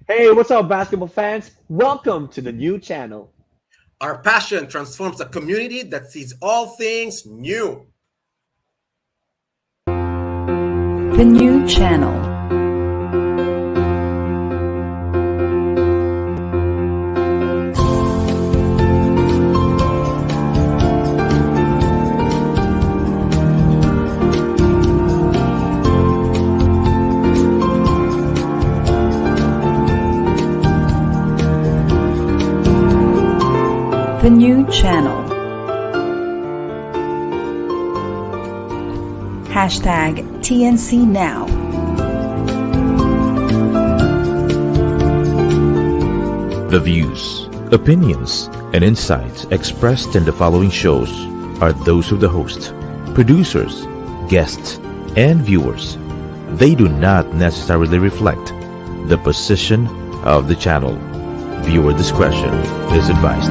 Hey, what's up, basketball fans? Welcome to the new channel. Our passion transforms a community that sees all things new. The new channel. The new channel. Hashtag TNC Now. The views, opinions, and insights expressed in the following shows are those of the host, producers, guests, and viewers. They do not necessarily reflect the position of the channel. Viewer discretion is advised.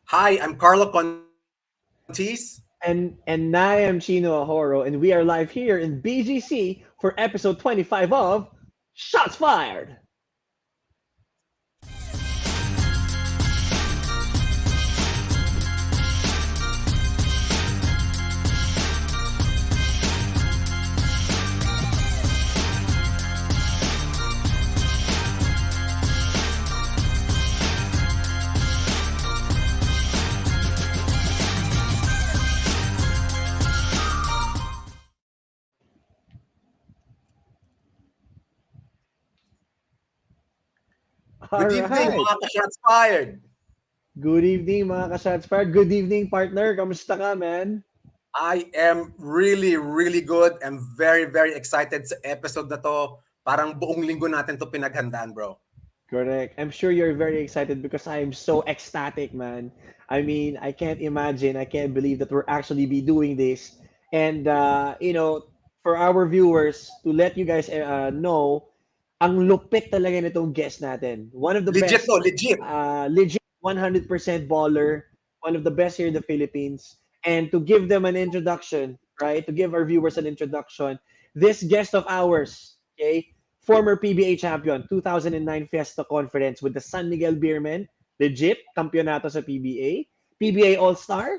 Hi, I'm Carlo Contis. And I am Chino Ahorro, and we are live here in BGC for episode 25 of Shots Fired. All Good evening, right. mga ka-shots fired. Good evening, mga ka-Shots Fired. Good evening, partner. Kamusta ka, man? I am really good. I'm very excited sa episode na to. Parang buong linggo natin to pinaghandaan, bro. Correct. I'm sure you're very excited because I am so ecstatic, man. I mean, I can't imagine, I can't believe that we're actually be doing this. And for our viewers, to let you guys know, ang lupit talaga nitong guest natin. One of the Legit best, to, legit. legit 100% baller, one of the best here in the Philippines. And to give them an introduction, right? To give our viewers an introduction, this guest of ours, okay, former PBA champion, 2009 Fiesta Conference with the San Miguel Beermen, legit, kampiyonato sa PBA, PBA All-Star,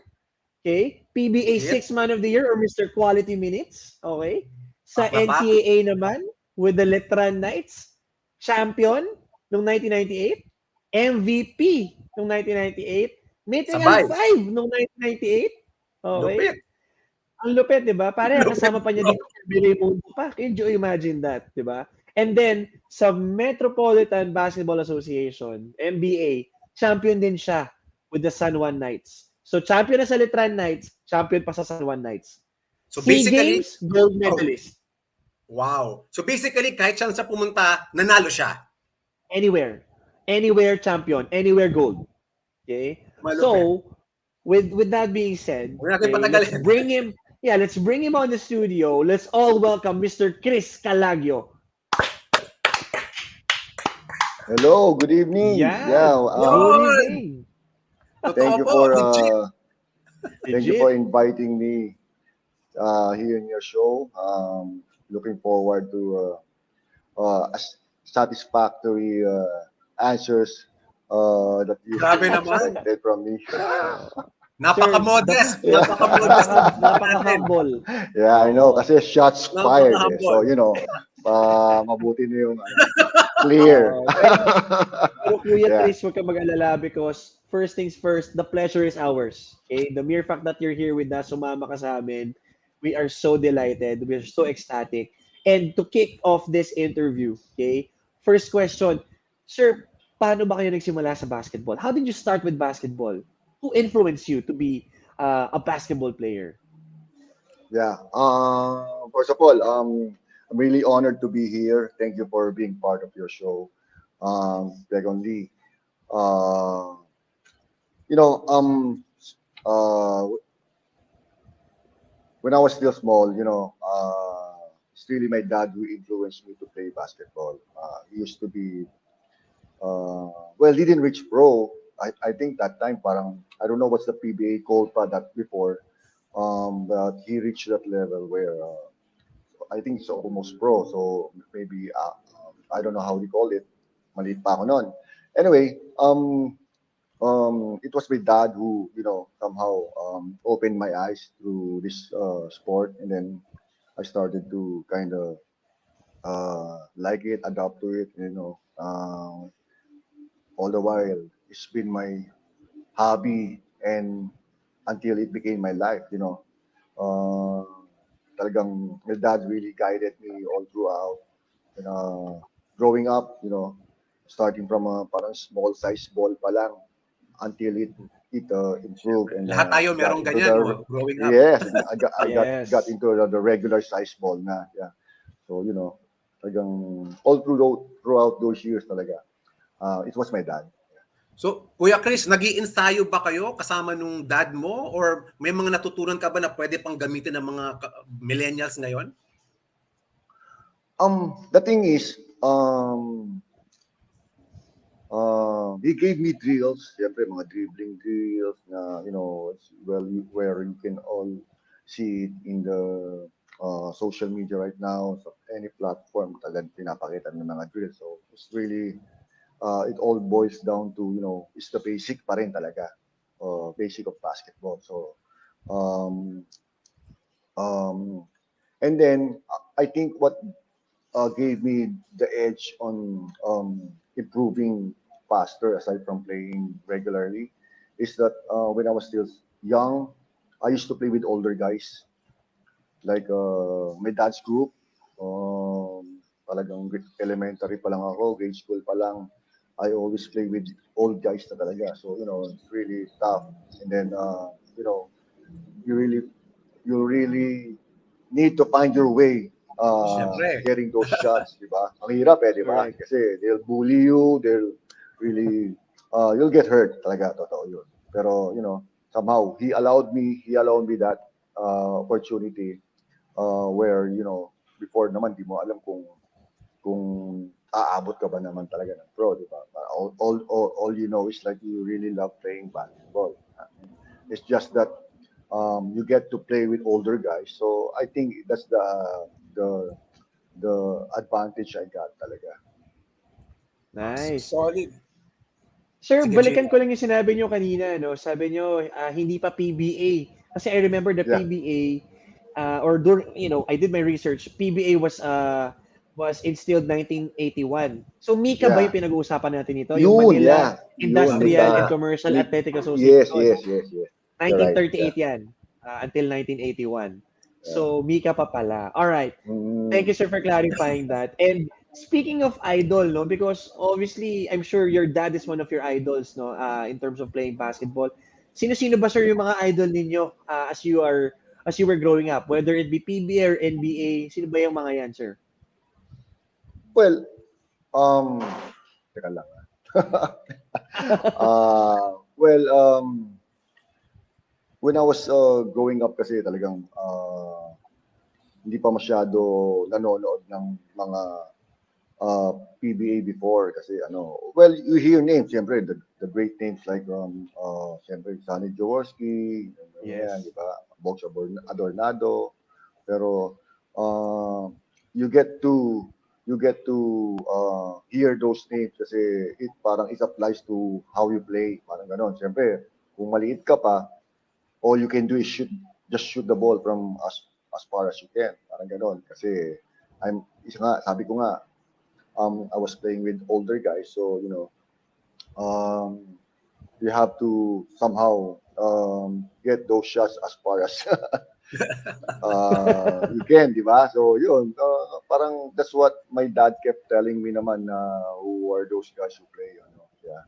okay, PBA Legit. Sixth Man of the Year or Mr. Quality Minutes, okay, sa Paklapak. NCAA naman with the Letran Knights, champion noong 1998, MVP noong 1998, meeting Sabay. L5 noong 1998, okay, Lupit. ang lupit, 'di ba? Pare, ang Lupit, kasama pa niya bro. dito si Billy Mundo pa. Can you imagine that, 'di ba? And then sa Metropolitan Basketball Association, MBA, champion din siya with the San Juan Knights. So champion na sa Letran Knights, champion pa sa San Juan Knights. So SEA basically, Games, gold oh, medalist. wow. So basically, kahit saan sa pumunta, nanalo siya. Anywhere. Anywhere champion, anywhere gold. Okay? Malupit. So, with that being said, Huwag natin okay, let's patagalin. bring him. Yeah, let's bring him on the studio. Let's all welcome Mr. Chris Calaguio. Hello, good evening. Yeah, good Yun! evening. Thank you Totoo po, for legit. thank you for inviting me here in your show. Looking forward to satisfactory answers that you Grabe naman. expected from me. Napaka-modest. Yeah. Napaka-modest. Napaka-humble. Yeah, I know. Kasi shots fired. So, Napaka-humble. mabuti na yung clear. Pero Kuya Yeah. Chris, huwag ka mag-alala because first things first, the pleasure is ours. Okay? The mere fact that you're here with us, sumama ka sa amin, we are so delighted. We are so ecstatic. And to kick off this interview, okay? First question, sir, paano ba kayo nagsimula sa basketball? How did you start with basketball? Who influenced you to be a basketball player? Yeah. First of all, I'm really honored to be here. Thank you for being part of your show. Secondly, uh, you know, uh, when I was still small, it's really my dad who influenced me to play basketball. He used to be, well, he didn't reach pro. I think that time, parang, I don't know what's the PBA called pa that before, but he reached that level where I think it's almost pro. So maybe I don't know how we call it. Maliit pa ako noon. Anyway, it was my dad who, somehow opened my eyes through this sport, and then I started to kind of like it, adapt to it. All the while, it's been my hobby, and until it became my life. Uh, Talagang my dad really guided me all throughout. And, growing up, starting from a parang small size ball pa lang until it improved and Lahat tayo got merong into ganyan, the no? Growing up. yes, and I got Yes. into the regular size ball na. Yeah. So, talagang all throughout those years talaga. It was my dad. So, Kuya Chris, nag-i-ensayo ba kayo kasama nung dad mo? Or may mga natutunan ka ba na pwede pang gamitin ng mga millennials ngayon? The thing is, he gave me drills, siyempre mga dribbling drills na, where you can all see it in the social media right now, so any platform talagang pinapakita ng mga drills. So it's really, it all boils down to, it's the basic pa rin talaga, basic of basketball. So, um, um, and then I think what gave me the edge on improving faster aside from playing regularly is that when I was still young, I used to play with older guys like my dad's group. Talagang elementary pa lang ako, grade school pa lang. I always play with old guys na talaga. So, it's really tough. And then, you really you really need to find your way Siyempre. getting those shots, di ba? Ang hirap di ba? Correct. Kasi they'll bully you, they'll really, you'll get hurt talaga, totoo yun. Pero, somehow, he allowed me that opportunity where, before naman, di mo alam kung aabot ka ba naman talaga ng pro, di ba? All you know is like you really love playing basketball. It's just that you get to play with older guys. So I think that's the the advantage I got talaga. Nice. Solid. Sir, Sige, balikan Chino. ko lang yung sinabi nyo kanina, no? Sabi nyo, hindi pa PBA. Kasi I remember the Yeah. PBA, or during, I did my research. PBA was instilled 1981. So Mika ba Yeah. yung pinag-uusapan natin ito? Yung Yun, Manila yeah. Yun, Industrial and Mika. Commercial Athletic Yes, Association. yes, yes, yes. You're right. 1938 Yeah. yan, until 1981. Yeah. So Mika pa pala. All right. Thank Mm, you, sir, for clarifying that. And speaking of idol, no, because obviously, I'm sure your dad is one of your idols, no, in terms of playing basketball. Sino-sino ba, sir, yung mga idol ninyo as you were growing up, whether it be PBA or NBA? Sino ba yung mga yan, sir? well, um, teka lang. Well, when I was growing up kasi talagang hindi pa masyado nanonood ng mga PBA before kasi well, you hear names, siyempre, the great names like siyempre, Sonny Jaworski, yan, Yes. di ba? Box Adornado, pero you get to hear those names kasi it applies to how you play, parang ganon. Siyempre, kung maliit ka pa, all you can do is just shoot the ball from as far as you can, parang ganon. Kasi sabi ko nga, I was playing with older guys, so you have to somehow get those shots as far as you can, di ba? So yun, parang that's what my dad kept telling me naman na who are those guys who play, yeah.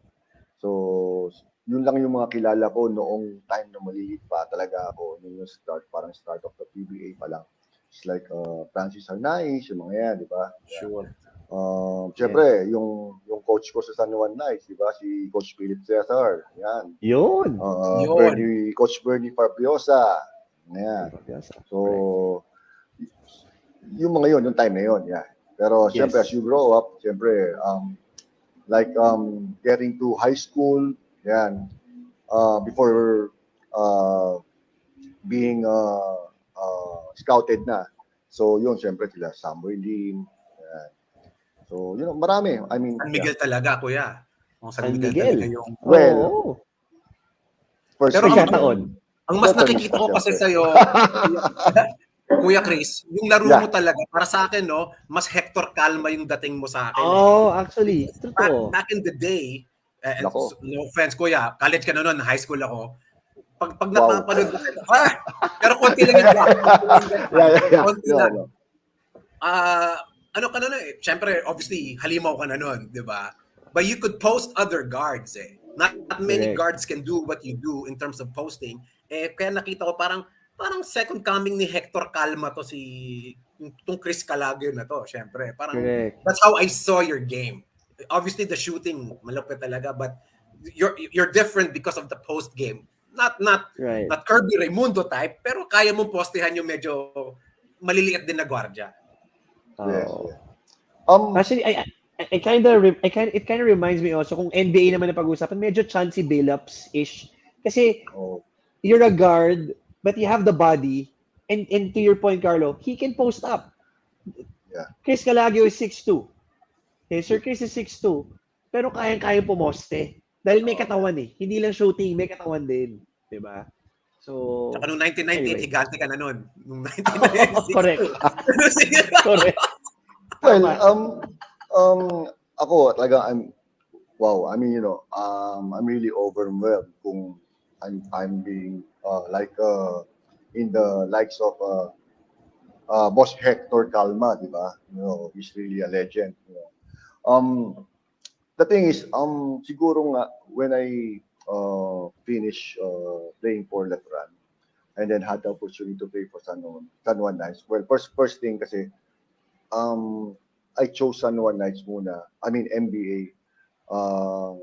So yun lang yung mga kilala ko noong time na maliit pa talaga ako, yung parang start of the PBA pa lang. It's like Francis Arnaiz, yung mga yan, di ba? Sure. Siyempre, yung coach ko sa San Juan Knights, di ba? Si Coach Philip Cesar. Yan. Yun. Yun. Coach Bernie Fabiosa. Yan. So, yung mga yun, yung time na yun. Yeah. Pero, siyempre, Yes. as you grow up, siyempre, like getting to high school, yan, before being scouted na So yun, syempre sila Samuel Lim. Yan. So, marami. I mean, San Miguel talaga, kuya. San San Miguel Miguel. talaga yung... Well, Oo. first Pero Nagkataon. ang mas Totally, nakikita ko kasi syempre. sa'yo, Kuya Chris, yung laro Yeah. mo talaga, para sa akin, no, mas Hector Calma yung dating mo sa akin. Oh, actually, Back, totoo. back in the day, and Nako. no offense, kuya, college ka na noon, high school ako. Pag Wow. napapanood na kita, pero konti lang yung gap. Yeah. Konti No, lang. no. Ano ka na nun eh? Siyempre, obviously, halimaw ka na nun, di ba? But you could post other guards eh. Not many Correct. guards can do what you do in terms of posting. Eh, kaya nakita ko parang second coming ni Hector Calma to itong Chris Calaguio na to, syempre. Parang Correct. that's how I saw your game. Obviously the shooting malupit talaga, but you're different because of the post game. Not Right. Kirby Raimundo type, pero kaya mong postehan yung medyo maliliit din na gwardiya. Yes, Oh. yes. Actually, it kind of reminds me also kung NBA naman na pag-usapan, medyo Chauncey Billups-ish. Kasi Oh, you're a guard, but you have the body, and to your point, Carlo, he can post up. Yeah. Chris Calaguio is 6'2". Okay, Sir Chris is 6'2", pero kayang-kaya pumoste. Dahil may katawan eh. Hindi lang shooting, may katawan din. Diba? So, Saka nung 1998, anyway. higante ka na nun. Nung 1996. Correct. Correct. well, Tama. ako talaga wow. I mean, I'm really overwhelmed kung I'm being in the likes of Boss Hector Calma, di ba? He's really a legend. The thing is, siguro nga when I finish playing for Letran and then had the opportunity to play for San Juan Knights. Well, first thing kasi I chose San Juan Knights muna. I mean NBA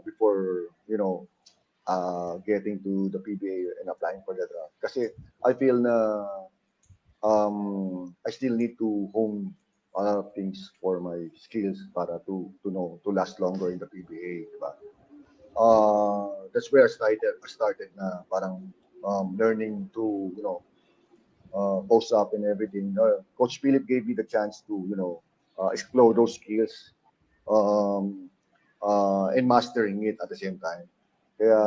before getting to the PBA and applying for the draft. Kasi I feel na I still need to hone a lot of things for my skills para to last longer in the PBA, diba? That's where I started na parang learning to post up and everything. Coach Philip gave me the chance to explore those skills and mastering it at the same time. Kaya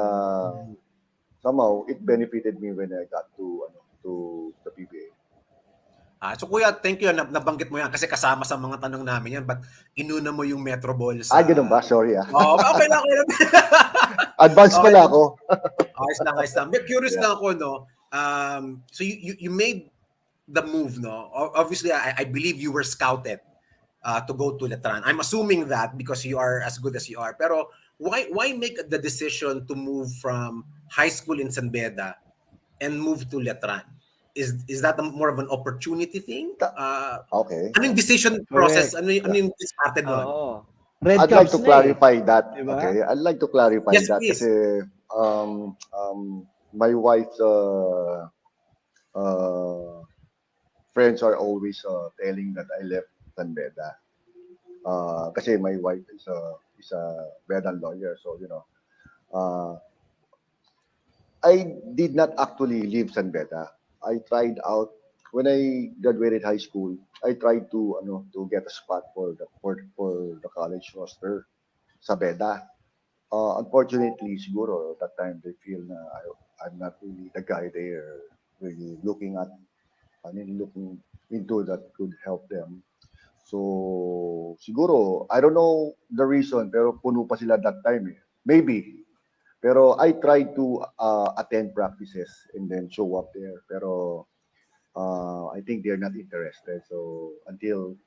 somehow it benefited me when I got to the PBA. So kuya, thank you. Nabanggit mo yan kasi kasama sa mga tanong namin yan. But inuna mo yung Metro Ball sa... Ganun ba? Sorry Oh, okay lang. Advance pala ako. Ayos lang. But curious lang ako, no? So you made the move, no? Obviously, I believe you were scouted to go to Letran. I'm assuming that because you are as good as you are. Pero why make the decision to move from high school in San Beda and move to Letran? Is that more of an opportunity thing? Okay. Ano yung decision process? Ano yung started nun? Oo. I'd like to clarify that. Diba? Okay, I'd like to clarify Yes, that please. kasi my wife's friends are always telling that I left San Beda. Kasi my wife is a Bedan lawyer, so I did not actually leave San Beda. I tried out when I graduated high school. I tried to get a spot for the college roster sa Beda. Unfortunately, siguro that time they feel na I'm not really the guy there really looking into that could help them. So siguro I don't know the reason pero puno pa sila that time eh. Maybe. Pero I tried to attend practices and then show up there. Pero I think they're not interested. So until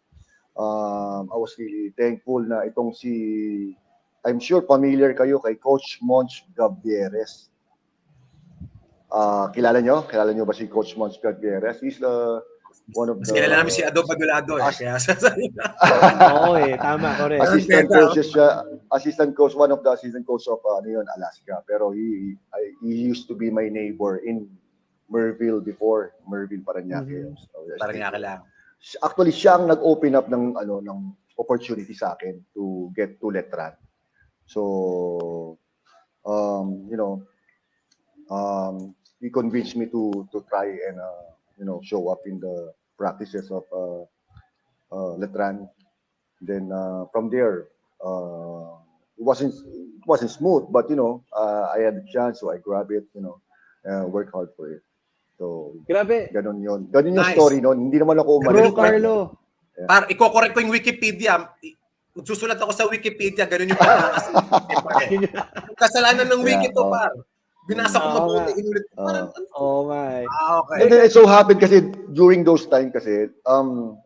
I was really thankful na itong I'm sure familiar kayo kay Coach Monch Gavieres. Kilala nyo ba si Coach Monch Gavieres? He's one of Mas the... kilala namin si Ado Badulado eh. Kaya Oo tama, correct. Assistant coaches siya. One of the assistant coach of Alaska. Pero he used to be my neighbor in Merville before. Merville, Parañaque. So, Parañaque lang. Actually, siya ang nag-open up ng opportunity sa akin to get to Letran. So, he convinced me to try and show up in the practices of Letran. Then from there, it wasn't smooth, but I had the chance, so I grab it, work hard for it. So Grabe. ganun yun. Ganun yung Nice. story noon. Hindi naman ako Bro, umalis. Carlo. Para iko-correct ko yung Wikipedia. Magsusulat ako sa Wikipedia, ganun yung pagkakasulat. Kasalanan ng wiki to, par. Binasa ko mabuti, inulit ko. Parang, Oh my. okay. And then it so happened kasi during those time kasi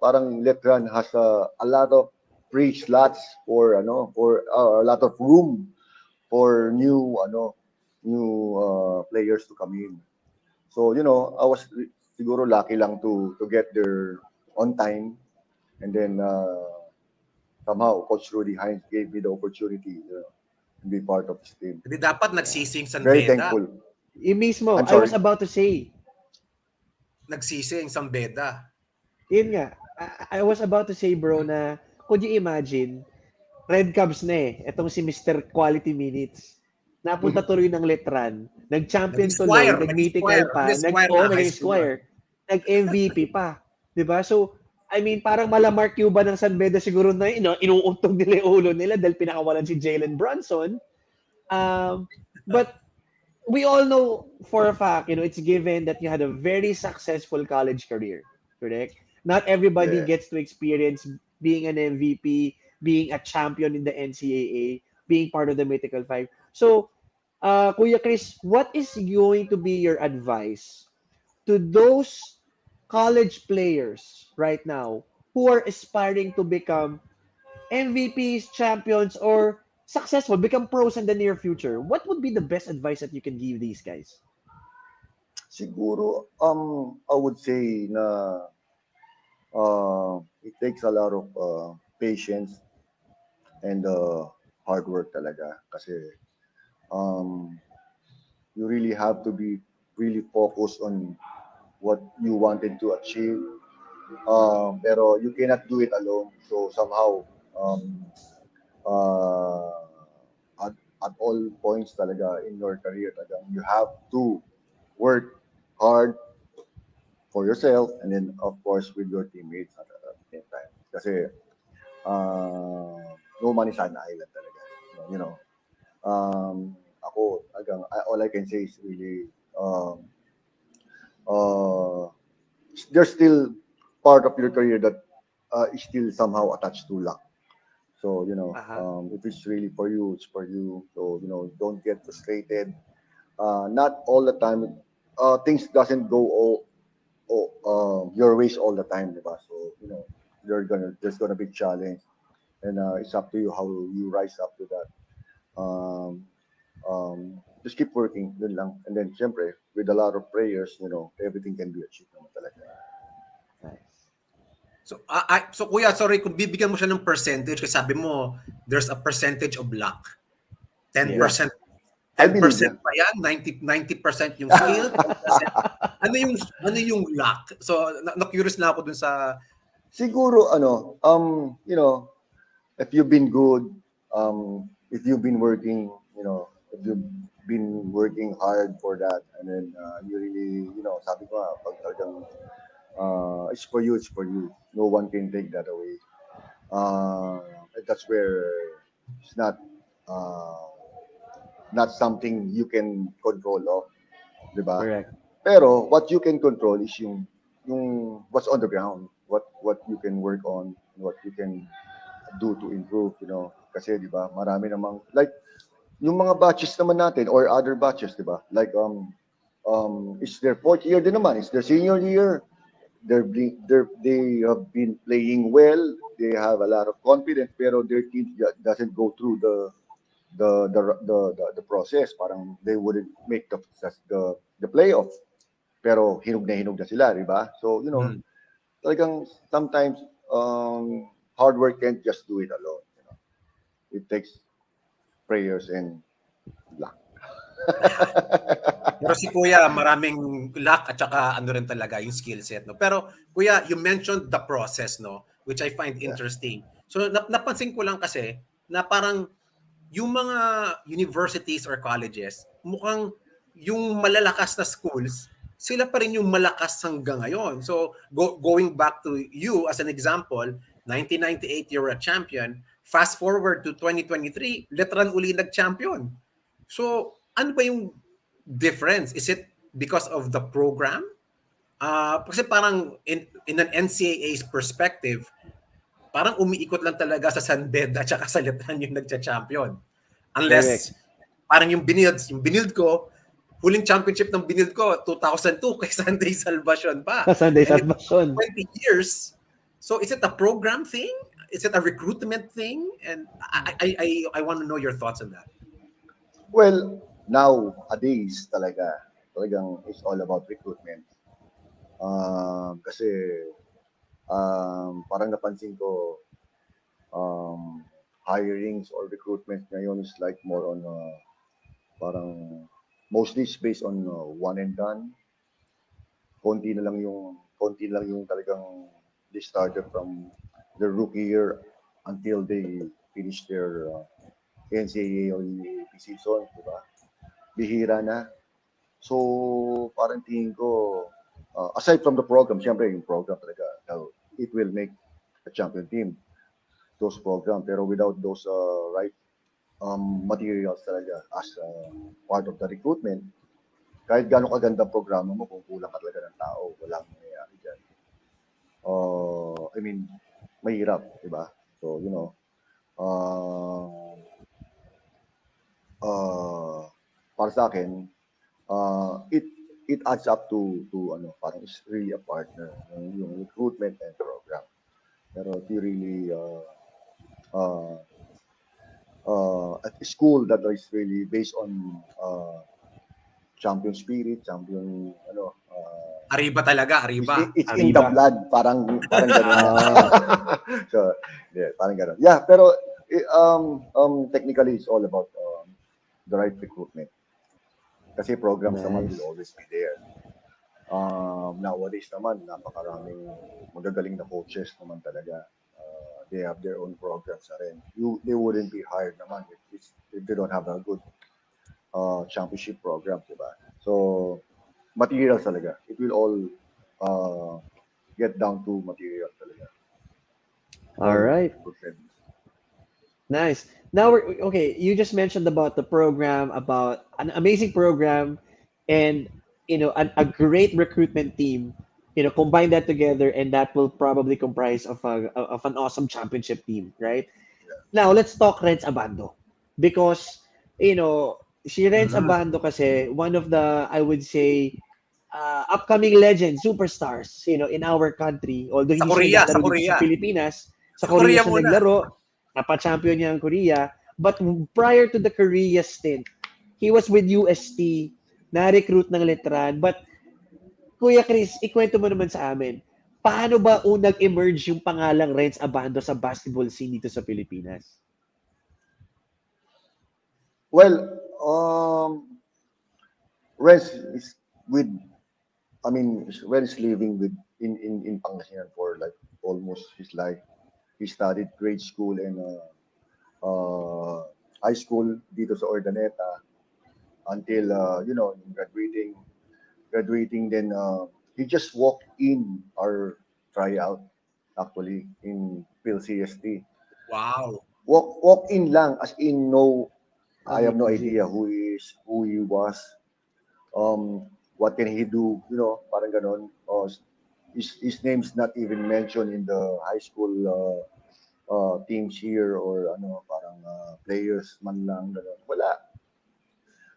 parang Letran has a lot of free slots for a lot of room for new players to come in. So I was siguro lucky lang to get there on time, and then somehow Coach Rudy Hines gave me the opportunity to be part of his team. Hindi dapat nagsising San Very Beda. thankful. Yung mismo, I'm I was sorry. about to say. Nagsising San Beda. Yun nga. I was about to say, bro, na could you imagine, Red Cubs na eh. Itong si Mr. Quality Minutes. Napunta tuloy ng Letran. Nag-champion tuloy. Nag-mythical pa. Nag-squire. Nag-MVP pa. Diba? So, I mean, parang malamark Cuba ng San Beda siguro na inuuntog nila yung ulo nila dahil pinakawalan si Jalen Brunson. But we all know for a fact, it's given that you had a very successful college career. Correct? Not everybody gets to experience being an MVP, being a champion in the NCAA, being part of the Mythical Five. So, Kuya Chris, what is going to be your advice to those college players right now who are aspiring to become MVPs, champions, or successful, become pros in the near future? What would be the best advice that you can give these guys? Siguro, I would say na it takes a lot of patience and hard work talaga kasi you really have to be really focused on what you wanted to achieve. Pero you cannot do it alone. So somehow, at all points talaga in your career, talagang you have to work hard for yourself and then of course with your teammates at the same time. Kasi no man is an island talaga. Ako, all I can say is really there's still part of your career that is still somehow attached to luck. So, if it's really for you, it's for you. So, don't get frustrated. Not all the time. Things doesn't go your ways all the time, diba? So, there's gonna be challenge, and it's up to you how you rise up to that. Just keep working, dun lang. And then, syempre, with a lot of prayers, everything can be achieved naman talaga. So, so kuya, sorry, kung bibigyan mo siya ng percentage, kasi sabi mo, there's a percentage of luck. 10%. 10% pa yan? 90% yung skill? 10%. Ano yung luck? So, na-curious na ako dun sa... Siguro, if you've been good, if you've been working, if you've been working hard for that, and then you really, sabi ko nga, pag talagang it's for you, it's for you. No one can take that away. That's where it's not something you can control of, diba? Correct. Pero what you can control is yung what's on the ground, what you can work on, what you can do to improve, kasi diba, marami namang like yung mga batches naman natin or other batches, diba? Like it's their fourth year din naman, it's their senior year. They have been playing well. They have a lot of confidence, pero their team doesn't go through the process. Parang they wouldn't make the playoff. Pero hinog na sila, di ba? So talagang sometimes hard work can't just do it alone. It takes prayers and luck. Pero si Kuya, maraming luck at saka ano rin talaga yung skill set, no? Pero Kuya, you mentioned the process, no? Which I find interesting. So napansin ko lang kasi na parang yung mga universities or colleges, mukhang yung malalakas na schools, sila pa rin yung malakas hanggang ngayon. So, going back to you as an example, 1998 you're a champion. Fast forward to 2023, Letran uli nag-champion. So, ano ba yung difference? Is it because of the program? Kasi parang in an NCAA's perspective, parang umiikot lang talaga sa Sunbed at saka sa Letran yung nagcha-champion. Unless, parang yung binild ko, huling championship ng binild ko, 2002, kay Sunday Salvacion pa. Sunday And Salvacion. 20 years. So is it a program thing? Is it a recruitment thing? And I want to know your thoughts on that. Well, nowadays talagang it's all about recruitment. Kasi parang napansin ko hirings or recruitment ngayon is like more on parang mostly it's based on one and done. Konti lang yung talagang they started from their rookie year until they finish their NCAA or UAAP season, di ba? Bihira na. So, parang tingin ko, aside from the program, siyempre yung program talaga, it will make a champion team, those program. Pero without those right materials talaga as part of the recruitment, kahit gaano kaganda programa mo, kung kulang ka talaga ng tao, walang mangyayari dyan. I mean, mahirap, di ba? So, you know, para sa akin, it adds up to ano, parang it's really a partner, yung recruitment and program. Pero if you really at a school that is really based on champion spirit, champion Arriba talaga, Arriba. It's in the Arriba. blood, parang gano'n. So, yeah, parang gano'n. Yeah, pero technically it's all about the right recruitment. Kasi programs naman will always be there. Nowadays naman, napakaraming magagaling na coaches naman talaga. They have their own programs na rin. They wouldn't be hired naman if they don't have a good championship program, diba? So, materials talaga. It will all get down to materials talaga. All right. Nice. Now okay. You just mentioned about the program, about an amazing program, and a great recruitment team. Combine that together, and that will probably comprise of an awesome championship team, right? Now let's talk Renz Abando, because si Renz Abando kasi one of the, I would say, upcoming legends, superstars, in our country. Although Sa hindi Korea, siya sa naglalaro dito Korea. sa Pilipinas, sa Sa Korea Korea siya muna. naglaro, napa-champion niya ang Korea. But prior to the Korea stint, he was with UST, na-recruit ng Letran. But Kuya Chris, ikwento mo naman sa amin, paano ba unang emerge yung pangalang Renz Abando sa basketball scene dito sa Pilipinas? Well, Renz is Renz living in Pangasinan for like almost his life. He studied grade school and high school dito sa Ordaneta until graduating then he just walked in our tryout actually in PLCST. Wow. Walk in lang, as in no, I have no idea who he was, what can he do, parang ganon. His name's not even mentioned in the high school teams here or parang players man lang ganon. Wala.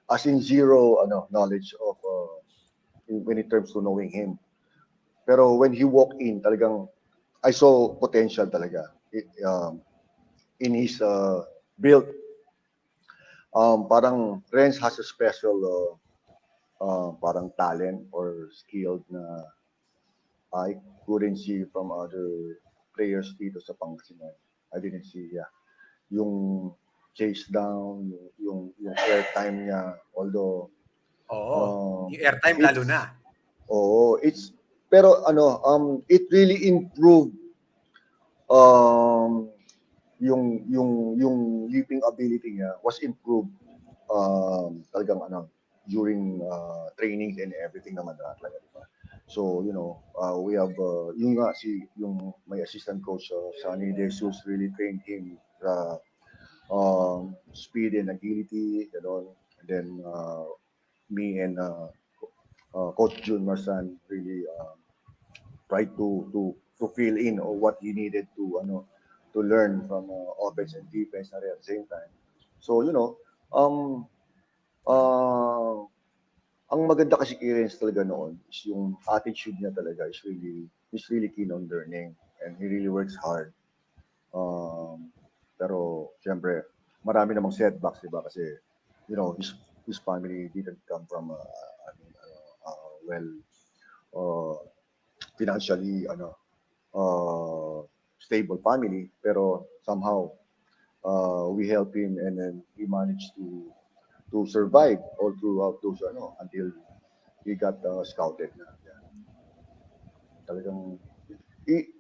As in zero knowledge of when it comes to knowing him. Pero when he walked in, talagang I saw potential talaga in his build. Parang Renz has a special parang talent or skill na I couldn't see from other players dito sa Pangasinan. I didn't see, yung chase down, yung airtime niya, although yung airtime lalo na. Pero it really improved yung leaping ability niya was improved talagang during trainings and everything naman na talaga, di ba? So, we have yung my assistant coach, Sunny De Jesus, really trained him speed and agility, and then me and Coach Jun Marsan really tried to fill in or what he needed to learn from offense and defense at the same time. So, um, uh, ang maganda kasi kay Renz talaga noon is yung attitude niya talaga he's really keen on learning and he really works hard. Pero siyempre, marami namang setbacks, di ba? Kasi, his family didn't come from well, financially, stable family. Pero somehow, we helped him and then he managed to survive all throughout those, until he got scouted na. Yeah. Talagang,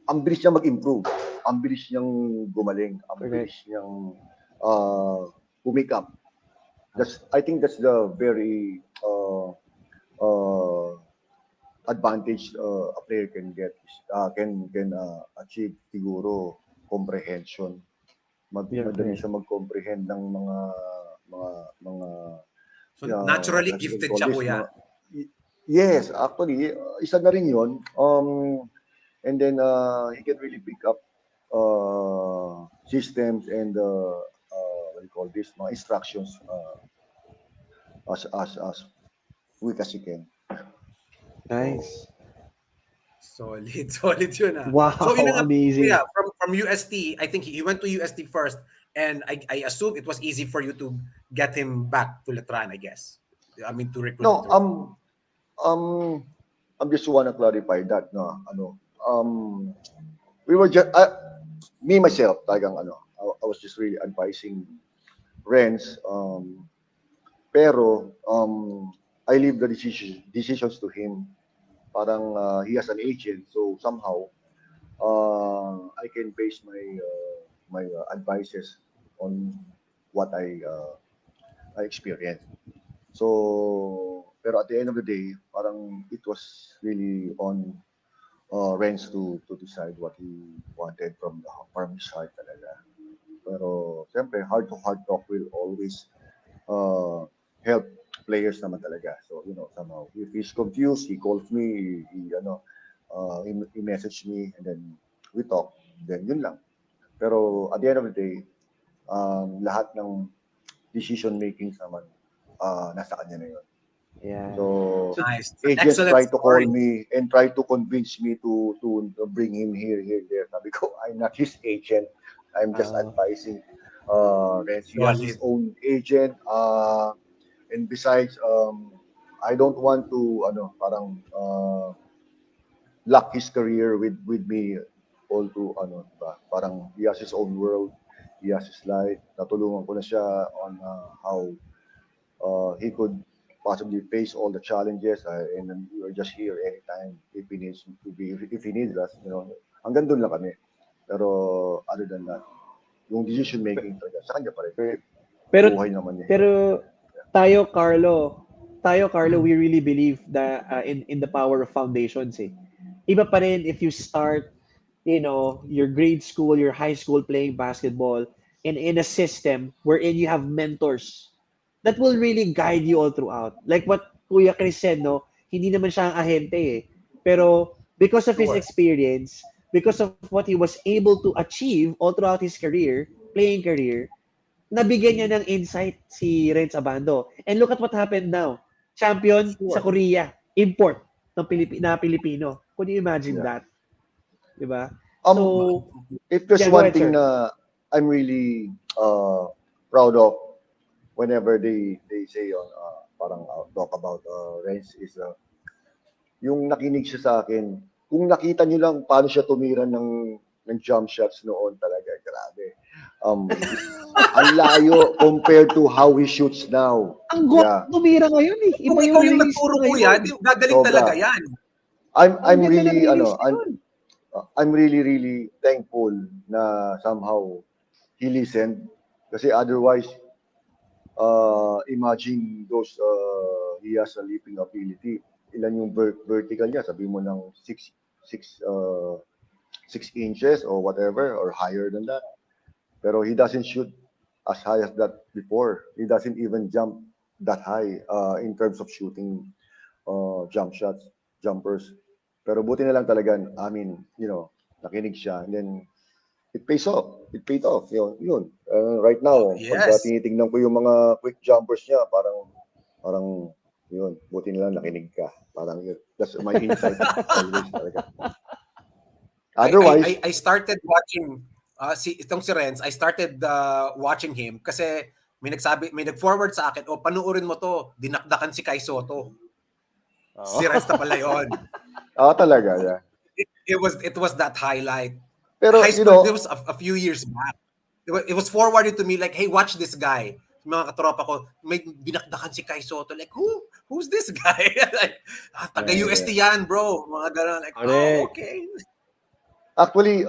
ang bilis niya mag-improve. Ang bilis niyang gumaling. Ang bilis niyang pumick up. I think that's the very advantage a player can get, can achieve siguro comprehension. Madali siya mag-comprehend ng mga so naturally gifted siya, kuya. Yes, actually, isa na rin yun. And then he can really pick up systems and what do you call this, mga instructions as quick as he can. Nice. Solid yun ah. Wow, so yun amazing. Yeah, from UST, I think he went to UST first, and I assume it was easy for you to get him back to Letran, I guess. I mean, to recruit. No, I'm just want to clarify that, no, we were just me myself, talagang I was just really advising Renz, pero I leave the decisions to him. Parang he has an agent, so somehow I can base my advices on what I experienced. So, pero at the end of the day, parang it was really on Renz to decide what he wanted from his heart talaga. Pero siyempre, heart-to-heart talk will always help players naman talaga. So, somehow, if he's confused, he calls me, he message me, and then we talk. Then, yun lang. Pero at the end of the day, lahat ng decision makings naman, nasa kanya na yun. Yeah. So nice. Agents try to call me and try to convince me to bring him here, there. Sabi ko, I'm not his agent. I'm just advising. He has his own agent. And besides, I don't want to parang lock his career with me all to diba? Parang he has his own world. He has his life. Natulungan ko na siya on how he could possibly face all the challenges, and then we are just here anytime if he needs to be, if he needs us, hanggang doon lang kami. Pero other than that, yung decision making talaga sa kanya pa rin. Buhay naman niya. Pero tayo Carlo, we really believe that in the power of foundations eh. Iba pa rin if you start, your grade school, your high school playing basketball in a system wherein you have mentors that will really guide you all throughout. Like what Kuya Chris said, no, hindi naman siya ang ahente eh. Pero because of his experience, because of what he was able to achieve all throughout his career, playing career, nabigyan niya ng insight si Renz Abando. And look at what happened now. Champion sa Korea. Import ng Pilipino. Could you imagine that? Diba? So, if there's one thing na I'm really proud of whenever they say on parang talk about Renz is yung nakinig siya sa akin. Kung nakita niyo lang paano siya tumira ng jump shots noon talaga, grabe. Ang layo compared to how he shoots now. Ang tumira ngayon eh. Kung ikaw yung nagturo ko yan, gagaling talaga yan. I'm really thankful na somehow he listened, kasi otherwise imagine those, he has a leaping ability. Ilan yung vertical niya? Sabi mo ng 6 inches or whatever, or higher than that. Pero he doesn't shoot as high as that before. He doesn't even jump that high in terms of shooting jump shots, jumpers. Pero buti na lang talaga, I mean, nakinig siya. And then, it pays off. It paid off. Yun. Right now, pag Yes. tinitingnan ko yung mga quick jumpers niya, parang, yun, buti na lang nakinig ka. Parang yun. That's my insight always talaga. Otherwise, I started watching itong si Renz, I started watching him kasi may nag-forward sa akin, panuorin mo to, dinakdakan si Kai Soto. Si Renz na pala yun. talaga, yeah. It was that highlight. Pero, High school, there was a few years back. It was forwarded to me like, hey, watch this guy. Mga katropa ko, may dinakdakan si Kai Soto. Like, who's this guy? Like, taga-UST yan, bro. Mga gano'n. Like, okay. Actually,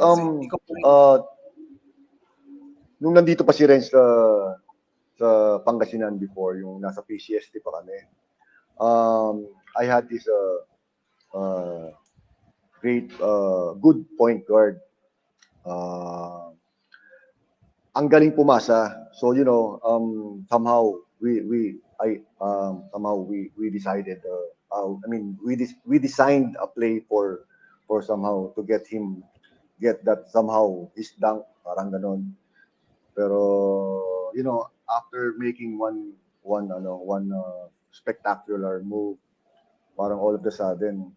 nung nandito pa si Renz sa Pangasinan before, yung nasa PCST pa kami, I had this great, good point guard. Ang galing pumasa. So, somehow we decided, we designed a play for somehow to get that somehow his dunk, parang ganon. Pero, after making one spectacular move, parang all of a sudden,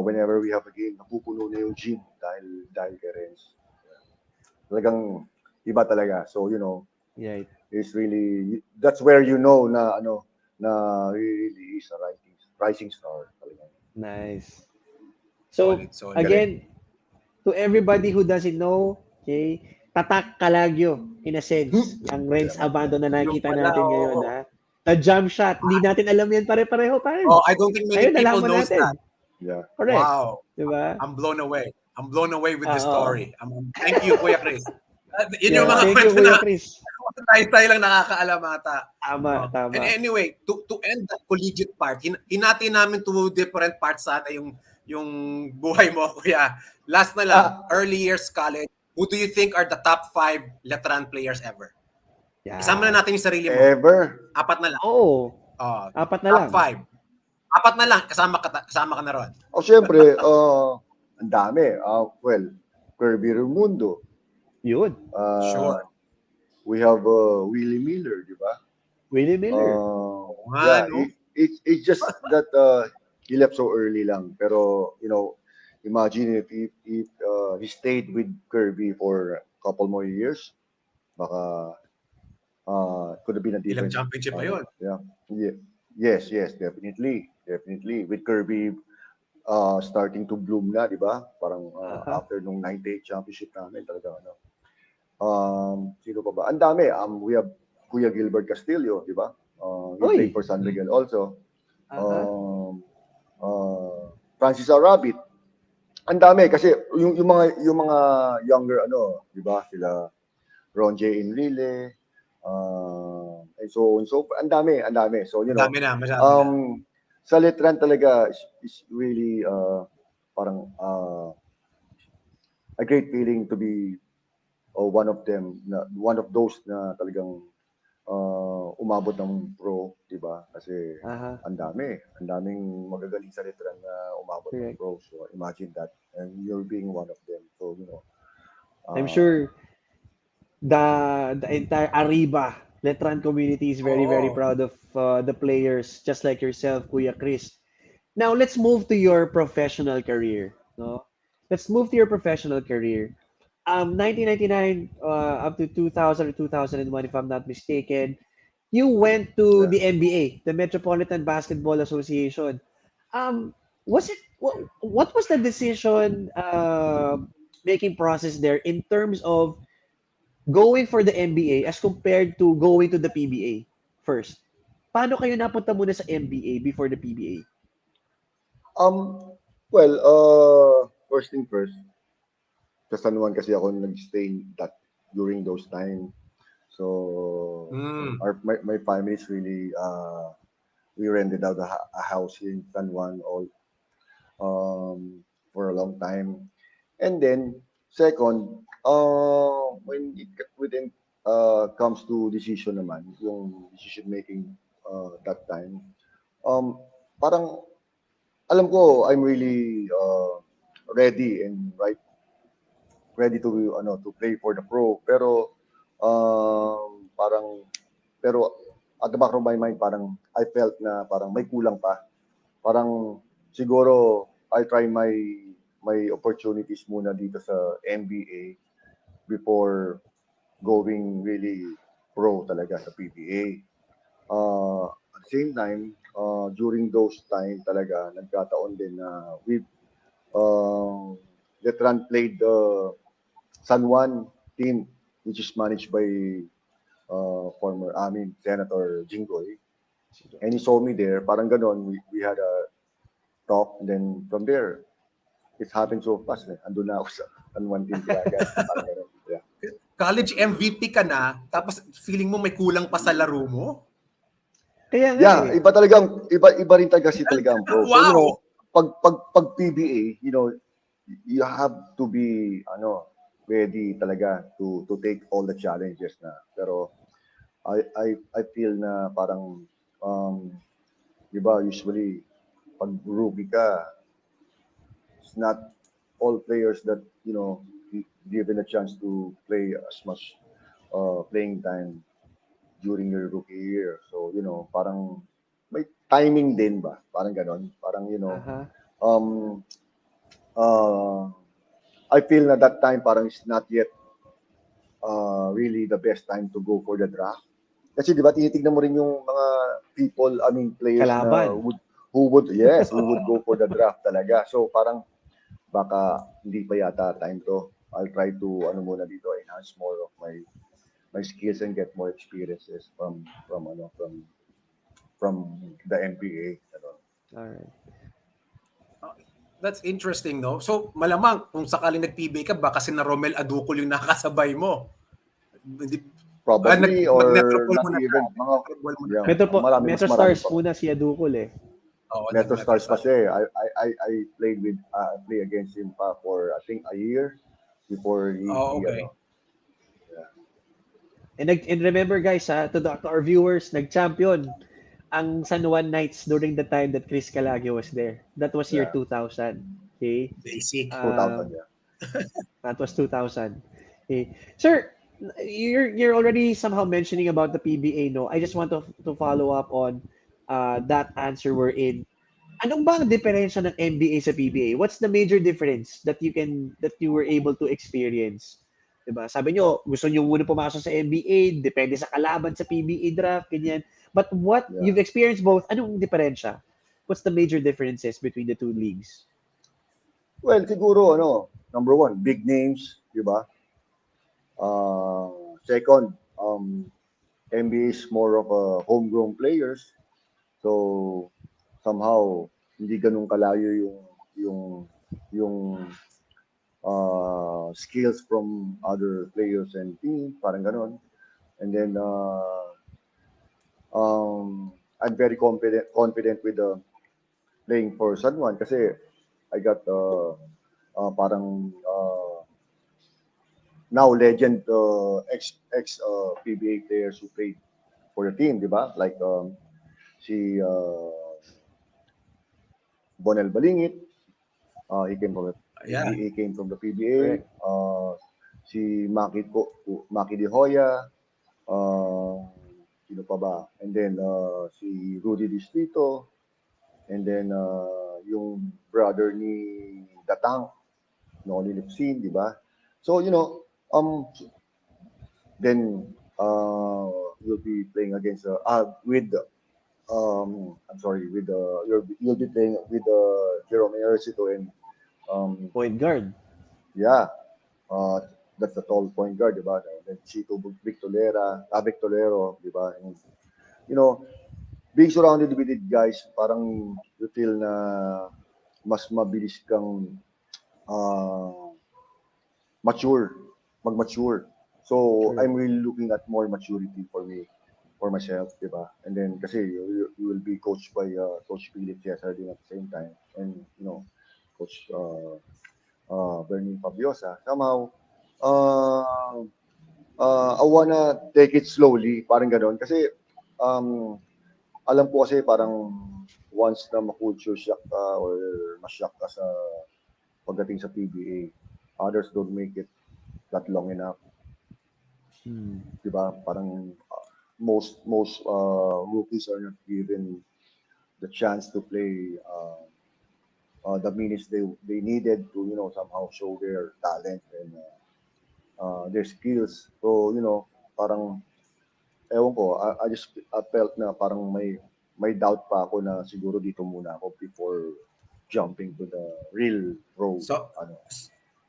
whenever we have a game, napupuno na yung gym dahil kay Renz. Talagang iba talaga. So, Yeah. it's really, that's where na really is a rising star talaga. Nice. So, Solid. again, to everybody who doesn't know, okay, Tatak Calaguio, in a sense, ang Renz Abando na nakita natin ngayon, ha? Na jump shot, hindi natin alam yan pare-pareho, pare. I don't think many people knows that. Yeah. Correct. Wow. Diba? I'm blown away. I'm blown away with the story. Thank you, Kuya Chris. Yun yung mga Thank you, kwento Kuya na Chris. tayo lang nakakaalamata. Tama. And anyway, to end the collegiate part, hinati namin to different parts sana yung buhay mo, Kuya. Last na lang, early years college, who do you think are the top 5 Letran players ever? Yeah. Isama na natin yung sarili mo. Ever? 4 na lang. Oo. 4 na lang. Top 5. 4 na lang, kasama ka na ron. Syempre, ang dami. Well, Kirby Raimundo. Yun. Sure. We have Willie Miller, di ba? Willie Miller. It's just that he left so early lang. Pero, imagine if he stayed with Kirby for a couple more years, baka could have been a different. Ilang championship ba yun? Yes, definitely. With Kirby starting to bloom na, di ba? Parang after nung 98 championship namin, talaga sino pa ba? Ang dami. We have Kuya Gilbert Castillo, di ba? He played for San Miguel also. Francis Arabit. Ang dami kasi yung mga younger di ba? Sila Ron J. Enrile, and so on. So ang dami. So Dami na. sa Letran talaga is really parang a great feeling to be one of those na talagang umabot ng pro, di ba? Kasi ang daming magagaling sa Letran na umabot ng pro. So imagine that, and you're being one of them. So I'm sure the entire Arriba Letran community is very, very proud of the players, just like yourself, Kuya Chris. Now, let's move to your professional career. No? Let's move to your professional career. 1999 up to 2000 or 2001, if I'm not mistaken, you went to the NBA, the Metropolitan Basketball Association. What was the decision making process there in terms of going for the NBA as compared to going to the PBA first? Paano kayo napunta muna sa NBA before the PBA? Well, first thing first, sa San Juan kasi ako nag-stay during those time. So Mm. my family is really we rented out a house in San Juan all for a long time. And then second, when it comes to decision naman, yung decision making that time, um, parang alam ko I'm really ready and ready to play for the pro, pero parang pero at the back of my mind parang I felt na parang may kulang pa. Parang siguro I try my opportunities muna dito sa NBA before going really pro talaga sa PBA. At the same time, during those time talaga nagkataon din na Letran played the San Juan team, which is managed by Senator Jinggoy. And he saw me there, parang ganon, we had a talk, and then from there, it happened so fast. Andun na ako sa San Juan team kaya agad. Parang ganon. Yeah. College MVP ka na, tapos feeling mo may kulang pa sa laro mo? Kaya nga Yeah, eh. iba rin talaga kasi talaga ang pro. So, Wow! pag PBA, you have to be ready talaga to take all the challenges na. Pero I feel na parang di ba usually pag rookie ka, it's not all players that given a chance to play as much playing time during your rookie year. So, parang may timing din ba? Parang ganon. Parang, Aha. I feel na that time parang it's not yet really the best time to go for the draft. Kasi di ba tinitignan mo rin yung mga players na Kalaban. who would go for the draft talaga. So parang baka hindi pa yata time to. I'll try to muna dito enhance more of my skills and get more experiences from the NBA. Alright. That's interesting, no? So, malamang, kung sakaling nag-PBA ka, baka si na Romel Aducol yung nakakasabay mo. Probably or Metropol not mo na even siya. mga Metropol mo na. yeah, Metro mas Stars pa. muna si Adukol eh. Oo, Metro Stars pa Stars. siya. I played play against him pa for I think a year before he okay. And remember guys to our viewers, nag-champion ang San Juan Knights during the time that Chris Calaguio was there. That was year 2000. Okay? Basic. 2000, yeah. That was 2000. Okay. Sir, you're already somehow mentioning about the PBA, no? I just want to follow up on that answer we're in. Anong ba ang diferensya ng NBA sa PBA? What's the major difference that you were able to experience? Diba? Sabi nyo, gusto nyo muna pumasok sa NBA, depende sa kalaban sa PBA draft, ganyan. But what you've experienced both, anong diferensya? What's the major differences between the two leagues? Well, siguro number one, big names, di ba? Second, NBA is more of a homegrown players. So somehow hindi ganun kalayo yung skills from other players and teams, parang ganun. And then I'm very confident with playing for San Juan kasi I got parang now legend ex PBA players who played for the team, di ba? Like si Bonel Balingit, he came from he came from the PBA. Si Maki De Hoya, sino pa ba? And then si Rudy Distrito, and then yung brother ni Datang, Noli Lipsin, di ba? So then you'll be playing against you'll be playing with Jerome Ejercito and Point guard. Yeah. That's the tall point guard, di ba? Then Chito Victolero, di ba? And, being surrounded with it, guys, parang you feel na mas mabilis kang mag-mature. So True. I'm really looking at more maturity for me, for myself, di ba? And then kasi you will be coached by Coach Philip Cesar din at the same time, and Coach Bernie Fabiosa. Somehow, uh, I wanna take it slowly, parang ganon. Kasi um, alam ko kasi parang once na ma-culture shock ka or ma-shock ka sa pagdating sa PBA, others don't make it that long enough. Di ba? Parang most rookies are not given the chance to play the minutes they needed to somehow show their talent and their skills. So parang ewan ko, I felt na parang may doubt pa ako na siguro dito muna ako before jumping to the real road. So,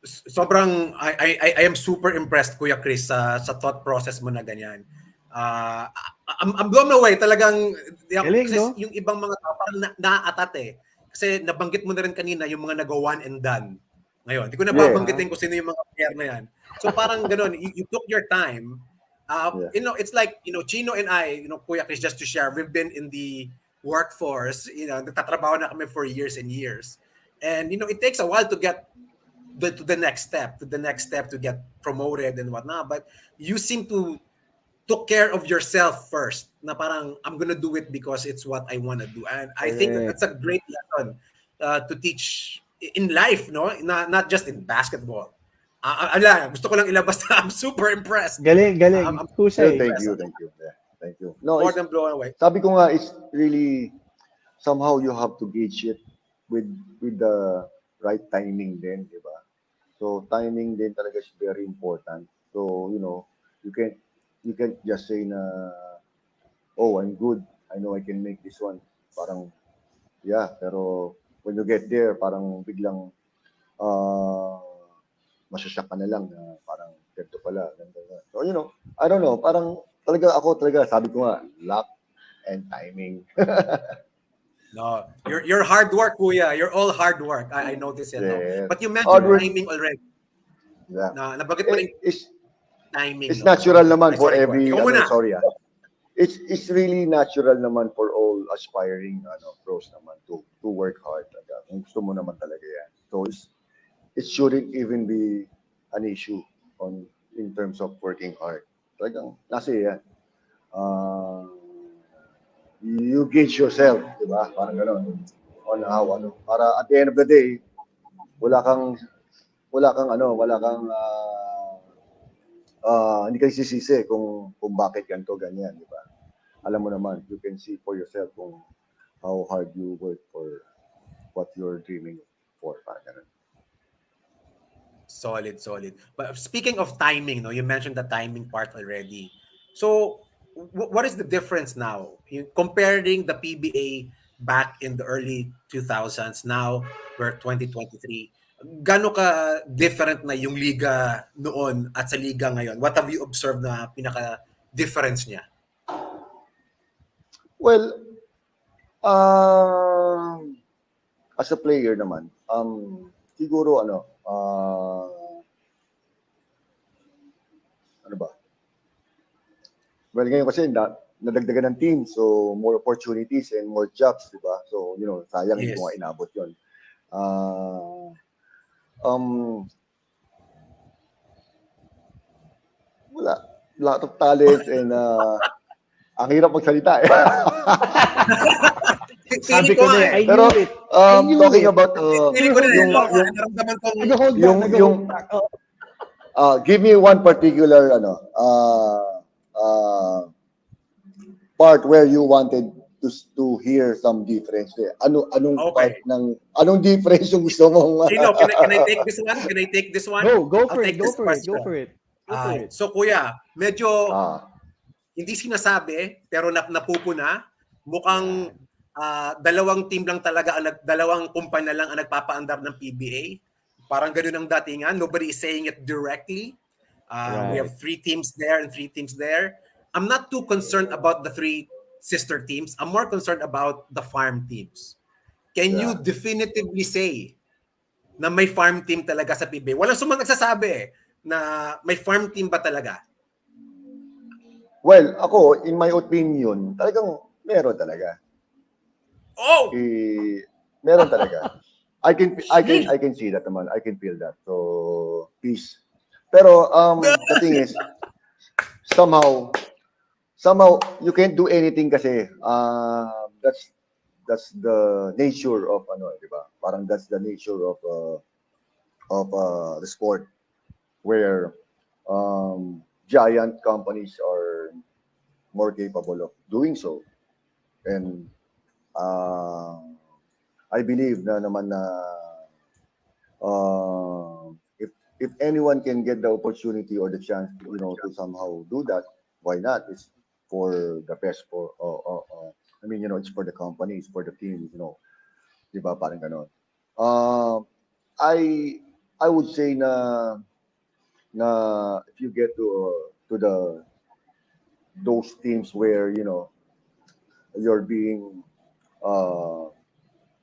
sobrang I am super impressed, Kuya Chris, sa thought process mo na ganyan. I'm blown away talagang. Galing, Kasi no? yung ibang mga tao parang naaatat eh. Kasi nabanggit mo na rin kanina yung mga nag-one and done. Ngayon, hindi ko na babanggitin kung sino yung mga player na yan. So parang ganun, you took your time. It's like, Chino and I, Kuya Chris, just to share, we've been in the workforce, nagtatrabaho na kami for years and years. And, it takes a while to get to the next step, to get promoted and whatnot. But you seem to took care of yourself first. Na parang, I'm gonna do it because it's what I want to do. And I think that's a great lesson to teach in life, no? Not just in basketball. Gusto ko lang ilabas na I'm super impressed. Galing. I'm Husay. Thank you. Yeah, thank you. No, more than blown away. sabi ko nga, it's really somehow you have to gauge it with the right timing din, di ba? So timing din talaga is very important. So you can't just say na, oh, I'm good, I know I can make this one. Parang pero when you get there, parang biglang masasyak ka na lang na parang ganito pala. So I don't know, parang talaga sabi ko nga, luck and timing. No, you're hard work, Kuya. You're all hard work. I noticed it. No? Yes. But you mentioned timing already. Yeah. Nabanggit mo rin It's timing. It's natural naman for sorry, every Ikaw muna. sorry. It's really natural naman for all aspiring pros naman to work hard talaga. Kung gusto mo naman talaga yan. So it shouldn't even be an issue in terms of working hard. Talagang nasa yan. You gauge yourself, di ba? Parang gano'n. On how, para at the end of the day, wala kang hindi ka sisisi kung bakit ganito, ganyan, di ba? Alam mo naman, you can see for yourself kung how hard you work for what you're dreaming for. Parang ganun. Solid. But speaking of timing, you mentioned the timing part already. So, what is the difference now? Comparing the PBA back in the early 2000s, now we're 2023. Gano ka different na yung liga noon at sa liga ngayon? What have you observed na pinaka-difference niya? Well, as a player naman, siguro ano ba? Well, ngayon kasi nadagdagan ng team, so more opportunities and more jobs, di ba? So, sayang hindi ko nga inabot yun. Wala. Lot of talent and ang hirap magsalita eh. Sabi ko na, I Pero, knew it. talking about give me one particular part where you wanted to hear some difference there. Anong part ng anong difference yung gusto mong Chino, can I take this one? Can I take this one? Go for it. So kuya, medyo hindi sinasabi pero napupuna. Mukhang dalawang team lang talaga, dalawang kumpanya lang ang nagpapaandar ng PBA. Parang ganoon ang datingan. Nobody is saying it directly. We have 3 teams there and 3 teams there. I'm not too concerned about the 3 sister teams. I'm more concerned about the farm teams. Can you definitively say na may farm team talaga sa PBA? Walang sumang nagsasabi eh. na may farm team ba talaga? Well, ako, in my opinion, talagang meron talaga. Oh! Meron talaga. I can see that naman. I can feel that. So, peace. Pero the thing is, somehow you can't do anything kasi that's the nature of di ba? Parang that's the nature of the sport where giant companies are more capable of doing so. And I believe na naman na if anyone can get the opportunity or the chance, to somehow do that, why not? It's for the best for I mean, it's for the company, it's for the team, di ba? Parang ganon. I would say na if you get to those teams where you're being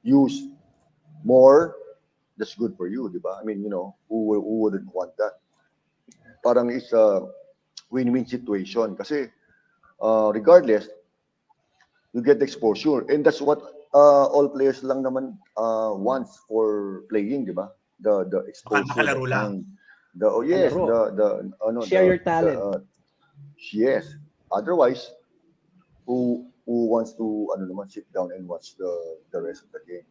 used more, that's good for you, di ba? I mean, who wouldn't want that? Parang it's a win-win situation kasi regardless, you get the exposure, and that's what all players lang naman wants for playing, di ba? The exposure, Makalaro lang. yes, Kalaro. Share your talent. Yes. Otherwise, who wants to naman sit down and watch the rest of the game?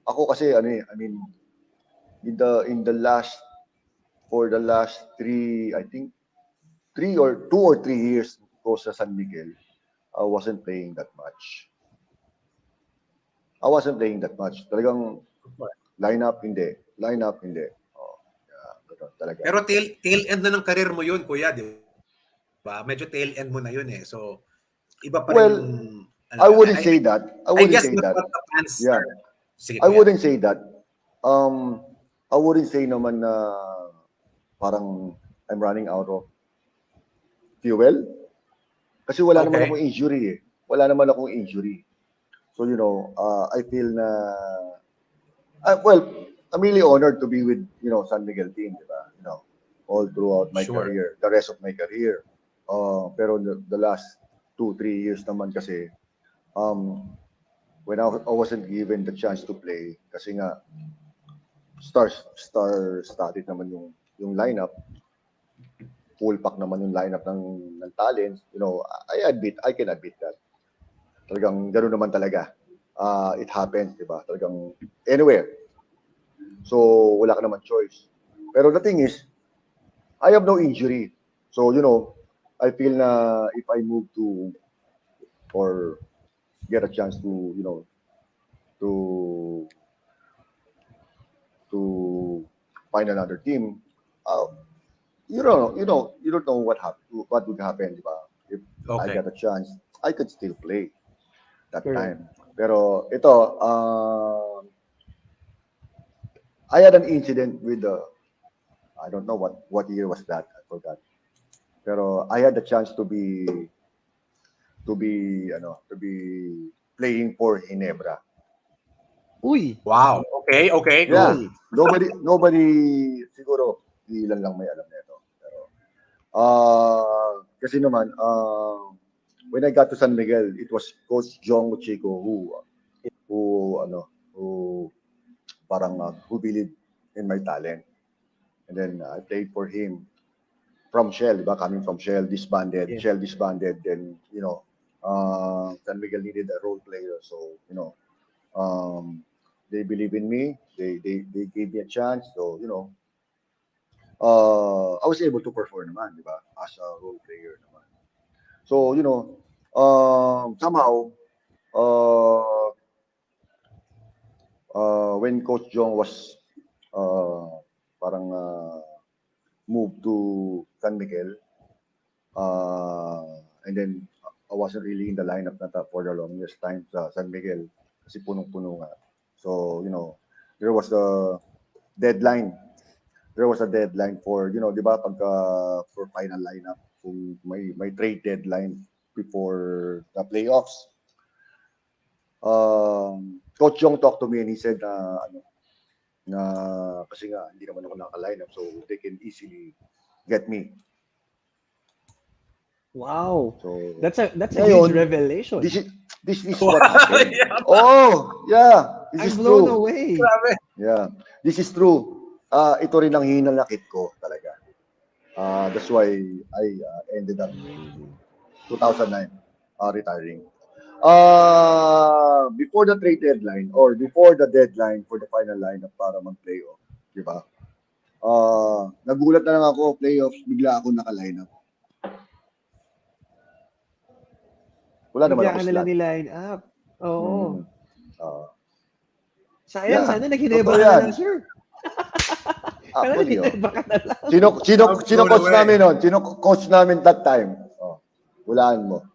Ako kasi I mean, in the last for the last I think 2 or 3 years ko sa San Miguel, I wasn't playing that much. Talagang lineup hindi. Oh, yeah, talaga. Pero tail end na ng career mo yun, kuya, di ba? Medyo tail end mo na yun eh. So, iba pa rin yung... I wouldn't say that. I guess that's what the fans yeah. are. Sige, I wouldn't say that. I wouldn't say naman na parang I'm running out of fuel. Kasi wala naman akong injury eh. So, I feel na I'm really honored to be with, San Miguel team, di ba? All throughout my career, the rest of my career. Pero the last 2-3 years naman kasi, when I wasn't given the chance to play, kasi nga, star-studded naman yung lineup. Full pack naman yung lineup ng talents. I can admit that. Talagang gano'n naman talaga. It happens, di ba? Talagang anywhere. So, wala ka naman choice. Pero the thing is, I have no injury. So, I feel na if I move to or get a chance to, to find another team, you don't know what would happen, di ba? If I get a chance, I could still play that time. Pero ito, I had an incident with I don't know what year was that. I forgot. Pero I had the chance to be playing for Ginebra. Uy. Wow. Okay. Yeah. Nobody siguro ilan lang may alam nito. Pero kasi naman when I got to San Miguel, it was Coach Jong Chico who parang who believed in my talent. And then I played for him from Shell, diba? Coming from Shell, disbanded. Yeah. Shell disbanded. Then, San Miguel needed a role player. So, they believe in me. They gave me a chance. So, I was able to perform naman, diba? As a role player naman. So, somehow, when Coach Jong was parang moved to San Miguel, and then I wasn't really in the lineup for the longest time sa San Miguel kasi punong-puno nga. So, there was a deadline. There was a deadline for, di ba, for final lineup, kung may trade deadline before the playoffs. Coach Jong talked to me and he said, na kasi nga hindi naman ako naka-line up, so they can easily get me. Wow. So That's a ngayon, huge revelation. this is what happened. Oh, yeah. This I'm is blown true. away. Grabe. Yeah. This is true. Ito rin ang hinanakit ko talaga. That's why I ended up 2009 retiring. Before the trade deadline or before the deadline for the final lineup para mag-playoff, di ba? Nagulat na lang ako, playoffs, bigla ako naka-lineup. Wala naman Bigla ako ka slot. nalang niline up. Oo. Sayang, Yeah. sana naghineba Totoo ka na yan. lang, sir. Sana Actually, naghineba ka na lang. Sino coach namin nun? Sino coach namin that time? Hulaan mo.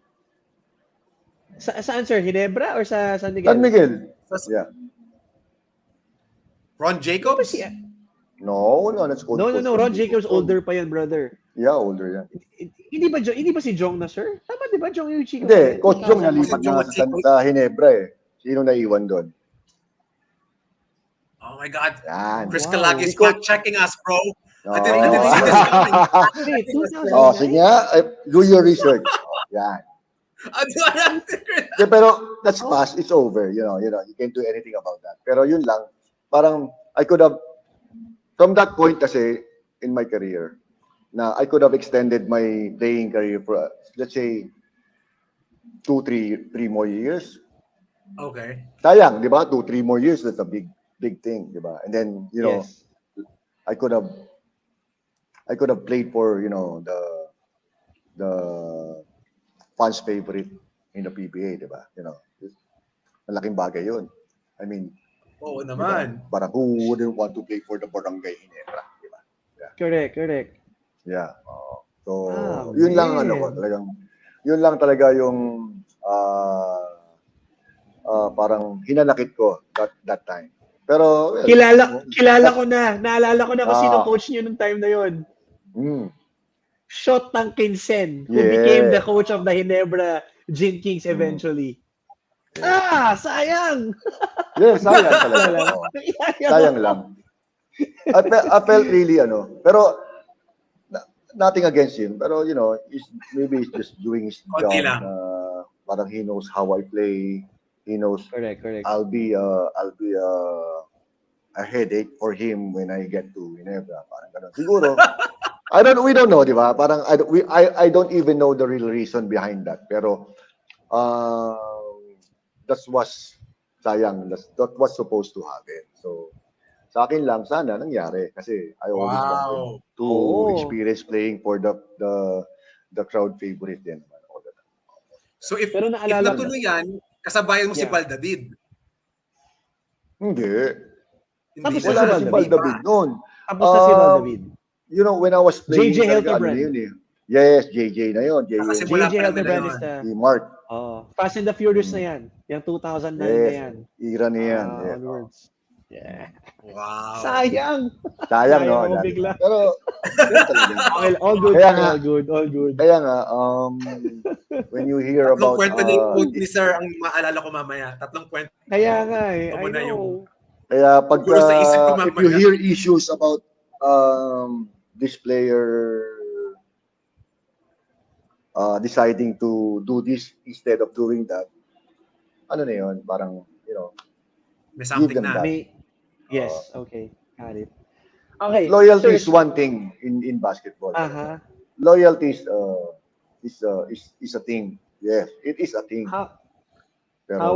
Saan, sir? Ginebra or sa San Miguel? San Miguel. Yeah. Ron Jacobs? No, that's coach. No. Ron Jacobs older pa yan, brother. Yeah, older yan. Hindi ba si Jong na, sir? Tama, di ba? Jong yung Chico? Hindi, coach Jong 2000. nalipat na sa Ginebra eh. Sino naiwan doon? Oh my God. Yan. Chris Wow. Calaguio is fact-checking us, bro. No. I didn't see this coming. Wait, 2009? Sige nga, do your research. Yan. Pero that's past, it's over. You can't do anything about that. Pero yun lang, parang I could have, from that point kasi in my career, na I could have extended my playing career for, let's say, 2-3 more years. Okay. Sayang, di ba? 2-3 more years, that's a big thing, di ba? And then, Yes. I could have played for, the fans' favorite in the PBA, di ba? Malaking bagay yun. I mean, Oo naman. Diba? Parang who wouldn't want to play for the Barangay Ginebra, di ba? Yeah. Correct. Yeah. So, yun lang talagang, yun lang talaga yung parang hinanakit ko that time. Pero well, kilala ko na. Naalala ko na kung sino coach niyo nung time na yon. Shot Tangkinsen, who became the coach of the Ginebra Gin Kings eventually. Sayang! Yes, sayang talaga. Sayang lang. I felt really, pero nothing against him, pero maybe he's just doing his job. Parang he knows how I play. He knows correct. I'll be a headache for him when I get to Ginebra. Parang ganun. Siguro, we don't know, di ba? Parang I don't even know the real reason behind that. Pero that was sayang. That was supposed to happen. So sa akin lang sana nangyari kasi I always wanted to experience playing for the crowd favorite din naman all the time. So if natuloy yan, kasabayan mo si Bal David. Hindi. Tapos Wala na si Bal David noon. Tapos na si Bal David. When I was playing, JJ Hildebrand. Yes, JJ na yun. Kasi JJ Hildebrand is the Mark. Fast and the Furious na yan. Yung 2009 na yan. Era na yan. Onwards. Yeah. Wow. Sayang, no? Bigla. Pero, okay, all good. Kaya nga, when you hear about... kwento ni quote ni Sir ang maalala ko mamaya. 3 kwento. Kaya nga I know. Kaya pag, if you mamaya. hear issues about this player deciding to do this instead of doing that, ano na yun, parang, may something na. Yes, okay. Got it. Okay. Loyalty is one thing in basketball. Loyalty is a thing. Yes, it is a thing. How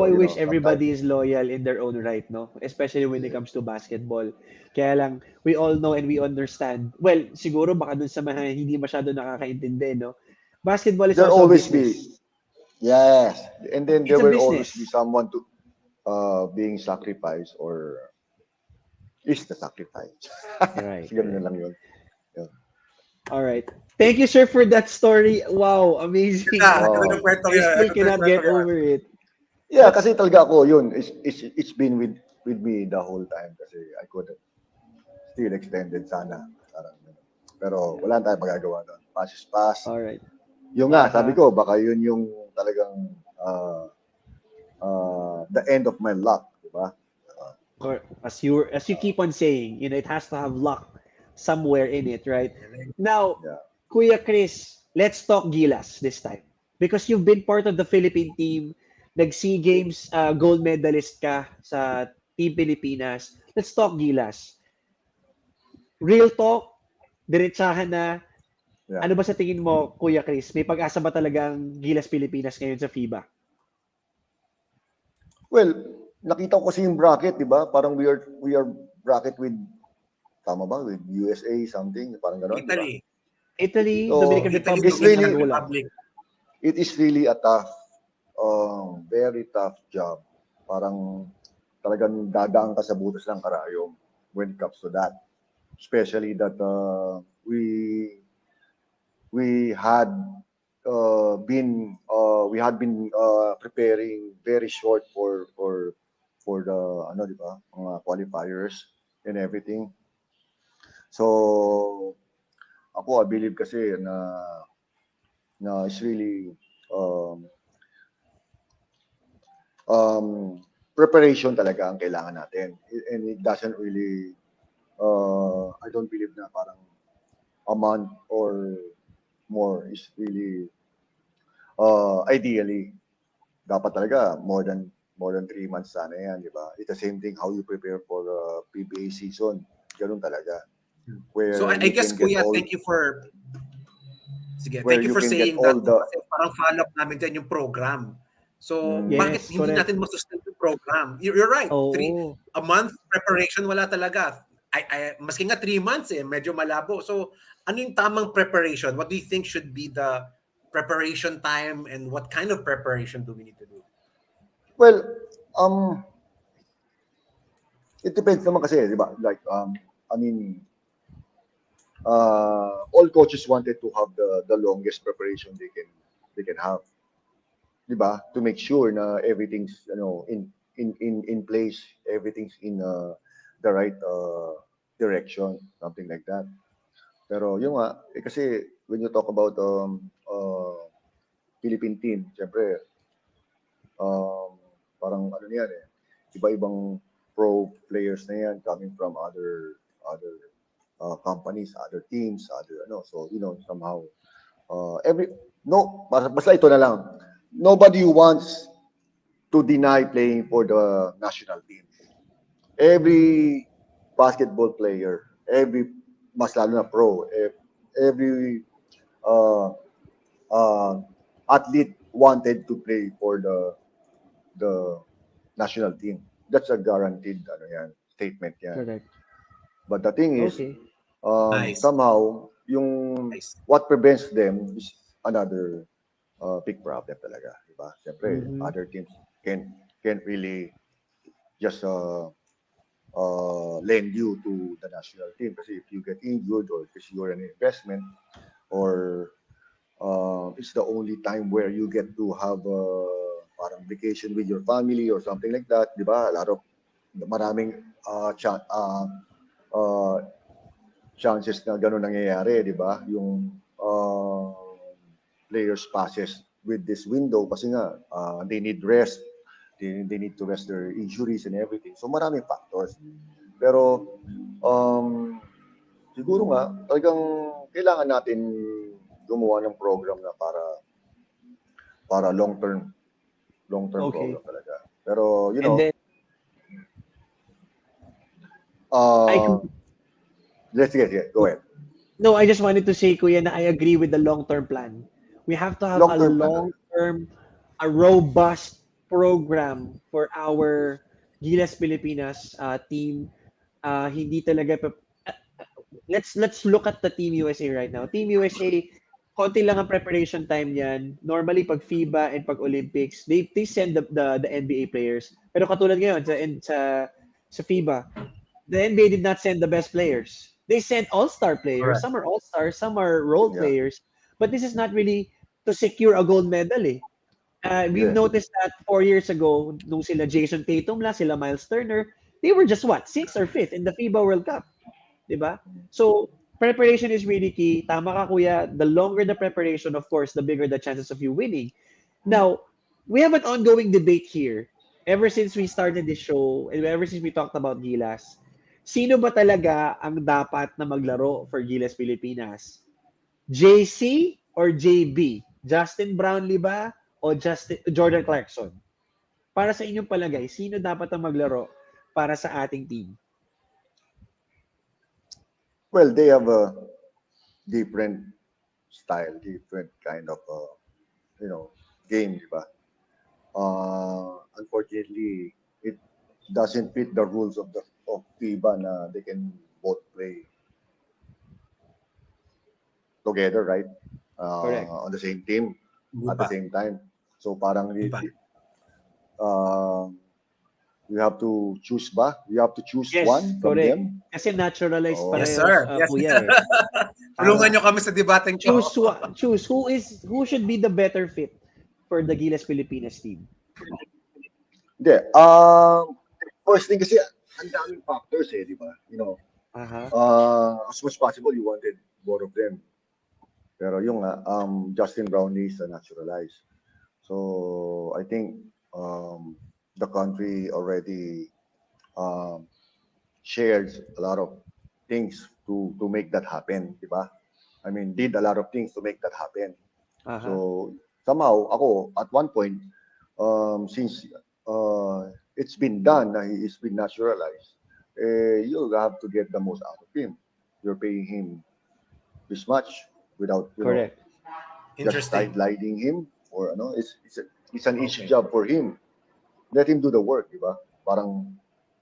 I wish everybody is loyal in their own right, no? Especially when it comes to basketball. Kaya lang, we all know and we understand. Well, siguro baka dun sa mga hindi masyado nakakaintindi, no? Basketball is also always business. Yes. And then there will always business. be someone to being sacrificed or is the sacrifice. Right. Ganun na lang yun. Yeah. All right. Thank you, sir, for that story. Wow, amazing. I still cannot get over it. Yeah, kasi talaga ako yun. It's been with me the whole time kasi I could still extended sana. Pero wala tayong magagawa doon. Pass is pass. All right. Yung nga, sabi ko, baka yun yung talagang the end of my luck, di ba? as you keep on saying, it has to have luck somewhere in it, right? Now, Yeah. Kuya Chris, let's talk Gilas this time. Because you've been part of the Philippine team, nag-SEA Games gold medalist ka sa Team Pilipinas. Let's talk Gilas. Real talk, diretsahan na. Yeah. Ano ba sa tingin mo, Kuya Chris? May pag-asa ba talagang Gilas Pilipinas ngayon sa FIBA? Well, nakita ko kasi yung bracket, di ba? Parang we are bracket with, tama ba? With USA something, parang gano'n, di ba? Italy. Italy, So, Dominican Italy, Republic, it's and really- Dominican Angola. Republic. It is really a very tough job. Parang talagang dadaan ka sa butas ng karayom when it comes to that. Especially that we had been preparing very short for the ano, di ba, mga qualifiers and everything. So ako, I believe kasi na it's really preparation talaga ang kailangan natin. And it doesn't really I don't believe na parang a month or more is really ideally dapat talaga more than 3 months sana yan, di ba? It's the same thing how you prepare for PBA season. Ganun talaga. Where So I you guess, can get Kuya, all- thank you for Where thank you you for can saying get all that. the- Kasi parang follow-up namin dyan yung program. So, Yes, bakit hindi correct. natin masustain yung program? You're right. Oo. A month preparation, wala talaga. Maski nga 3 months medyo malabo. So, ano yung tamang preparation? What do you think should be the preparation time and what kind of preparation do we need to do? Well, it depends naman kasi, di ba? Like, I mean, all coaches wanted to have the longest preparation they can have, di ba? To make sure na everything's in place, everything's in the right direction, something like that. Pero yung nga, kasi when you talk about Philippine team, syempre, parang ano yan iba-ibang pro players na yan coming from other companies, other teams, so somehow basta ito na lang. Nobody wants to deny playing for the national team. Every basketball player, mas lalo na pro, every athlete wanted to play for the national team. That's a guaranteed statement yan. Correct. But the thing is, Okay. Nice. somehow yung Nice. what prevents them is another big problem talaga, diba? Siyempre, Mhm. other teams can't really just lend you to the national team kasi if you get injured or because you're an investment or it's the only time where you get to have parang vacation with your family or something like that, di ba? Maraming chances na gano'n nangyayari, di ba? Yung players passes with this window kasi nga they need rest. They need to rest their injuries and everything. So maraming factors. Pero siguro nga talagang kailangan natin gumawa ng program na para long-term Okay. program talaga. Pero And then, sige, go ahead. no, I just wanted to say, Kuya, na I agree with the long-term plan. We have to have Long-term a plan. long-term, a robust program for our Gilas Pilipinas team. Hindi talaga let's look at the Team USA right now. Team USA, konti lang ang preparation time niyan. Normally pag FIBA and pag Olympics, they send the NBA players. Pero katulad ngayon sa FIBA, the NBA did not send the best players. They sent all-star players. Correct. Some are all-stars, some are role Yeah. players. But this is not really to secure a gold medal We've Yeah. noticed that 4 years ago, nung sila Jason Tatum lang, sila Miles Turner, they were just 6th or 5th in the FIBA World Cup. Diba? So, preparation is really key. Tama ka, Kuya. The longer the preparation, of course, the bigger the chances of you winning. Now, we have an ongoing debate here. ever since we started this show, and ever since we talked about Gilas, sino ba talaga ang dapat na maglaro for Gilas Pilipinas? JC or JB? Justin Brownlee ba o Jordan Clarkson? Para sa inyong palagay, sino dapat ang maglaro para sa ating team? Well, they have a different style, different kind of game, di ba? Unfortunately, it doesn't fit the rules of FIBA na they can both play together, right? Correct. On the same team at the Iba. same time. So parang Iba. you have to choose ba? You have to choose Yes, one from correct. them. Kasi naturalized Oo. parehas, Yes, sir. Yes. kuya eh. Tulungan nyo kami sa debateng to. Choose who should be the better fit for the Gilas Pilipinas team. Hindi. First thing kasi, ang daming factors eh, di ba? You know, as much as possible, you wanted both of them. Pero yung Justin Brownlee is naturalized. So, I think the country already shared a lot of things to make that happen, di ba? I mean, did a lot of things to make that happen. So, somehow, ako, at one point, since it's been done, he's been naturalized, you have to get the most out of him. You're paying him this much without, Correct. just Interesting. sidelining him, or it's an easy job for him. Let him do the work, di ba? Parang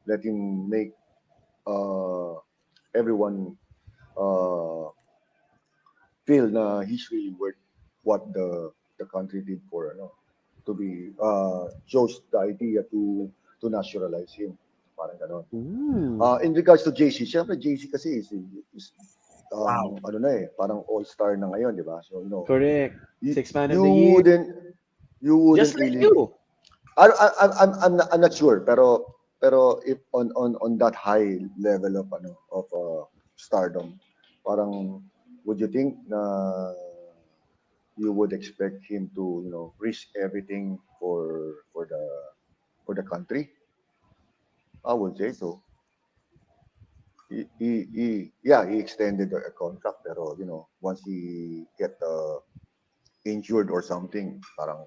let him make everyone feel na he's really worth what the country did for to be chose the idea to naturalize him. Parang ganon. In regards to JC, syempre JC kasi is Wow. ano na eh, parang all-star na ngayon, di ba? So, Correct. you, Six man of you the year. you wouldn't Just like really. you. I'm not sure, pero if on that high level of stardom, parang would you think na you would expect him to risk everything for the country? I would say so. He extended a contract, pero once he get injured or something, parang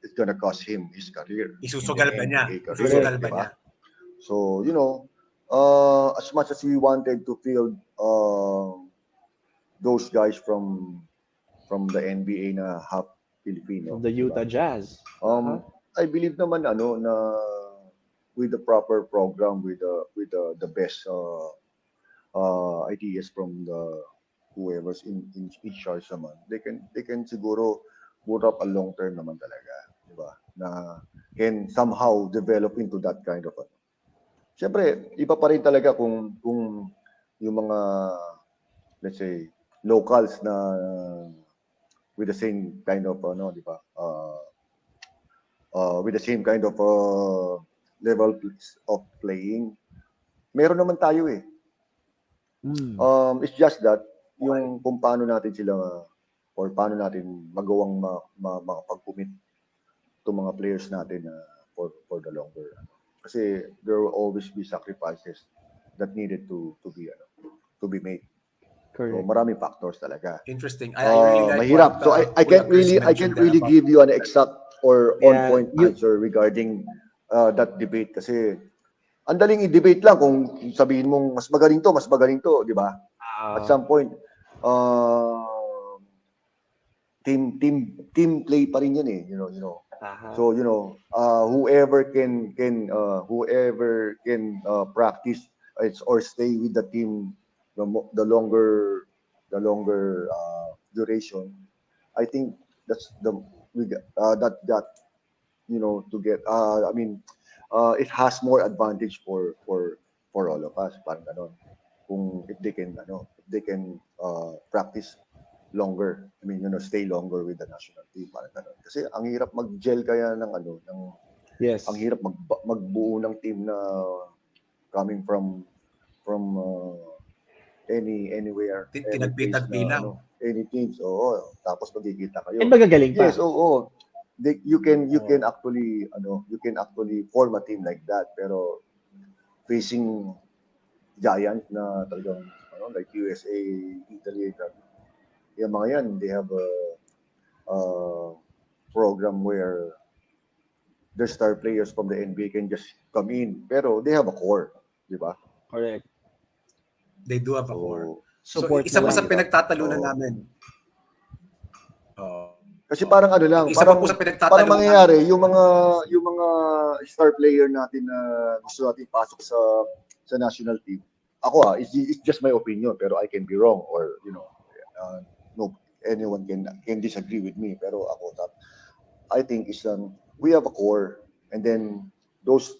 it's gonna cost him his career. Isusugal ba niya? NBA career, Isusugal ba diba? niya? So, as much as we wanted to field those guys from the NBA na half Filipino, The Utah Jazz. I believe naman na with the proper program, with the best ideas from the whoever's in charge naman, they can siguro put up a long term naman talaga, di ba? Na can somehow develop into that kind of Siyempre, iba pa rin talaga kung yung mga, let's say, locals na with the same kind of di ba? With the same kind of level of playing. Meron naman tayo eh. It's just that yung kung paano natin sila or paano natin magawang makapag-commit to mga players natin for the longer. Kasi there will always be sacrifices that needed to be made. Correct. So maraming factors talaga. Interesting. I really like mahirap. what, So I can't Chris really mentioned there about- give you an exact or Yeah, on point answer regarding that debate kasi ang daling i-debate lang kung sabihin mong mas magaling to, di ba? At some point team play pa rin yan eh, you know. So whoever can practice or stay with the team the longer duration, I think that's that to get I mean it has more advantage for all of us, parang ganon. Kung if they can practice longer, I mean stay longer with the national team, parang ganon. Kasi ang hirap mag-gel kaya ng Yes. ang hirap magbuo ng team na coming from anywhere. Tinagpi-tagpi lang. Any teams, oo. Tapos magkikita kayo. And magagaling pa. Yes, oo. you can actually form a team like that, pero facing giant na talagang like USA, Italy, yung mga yan, they have a program where their star players from the NBA can just come in, pero they have a core, di ba? Correct. They do have a core. So, Support isa na pa sa lang. pinagtatalunan namin. Kasi parang ano lang, Isa pa po sa parang pinagtatalunan mangyayari yung mga star player natin na gusto natin pasok sa national team. Ako it's just my opinion, pero I can be wrong, or no, anyone can disagree with me, pero ako I think is we have a core, and then those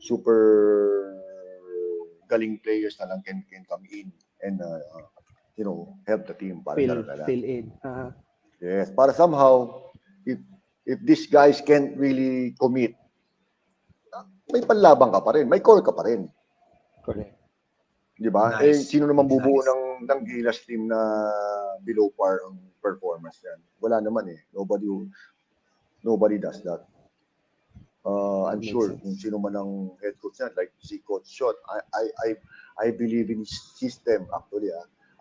super galing players na lang can come in and help the team para Fill in. Yes, para somehow if these guys can't really commit, may panlabang ka pa rin, may core ka pa rin. Correct. Di ba? Nice. Sino naman bubuo ng Gilas team na below par ang performance yan? Wala naman eh. Nobody does that. I'm sure kung sino man ang head coach yan, like si Coach Shot, I believe in his system actually.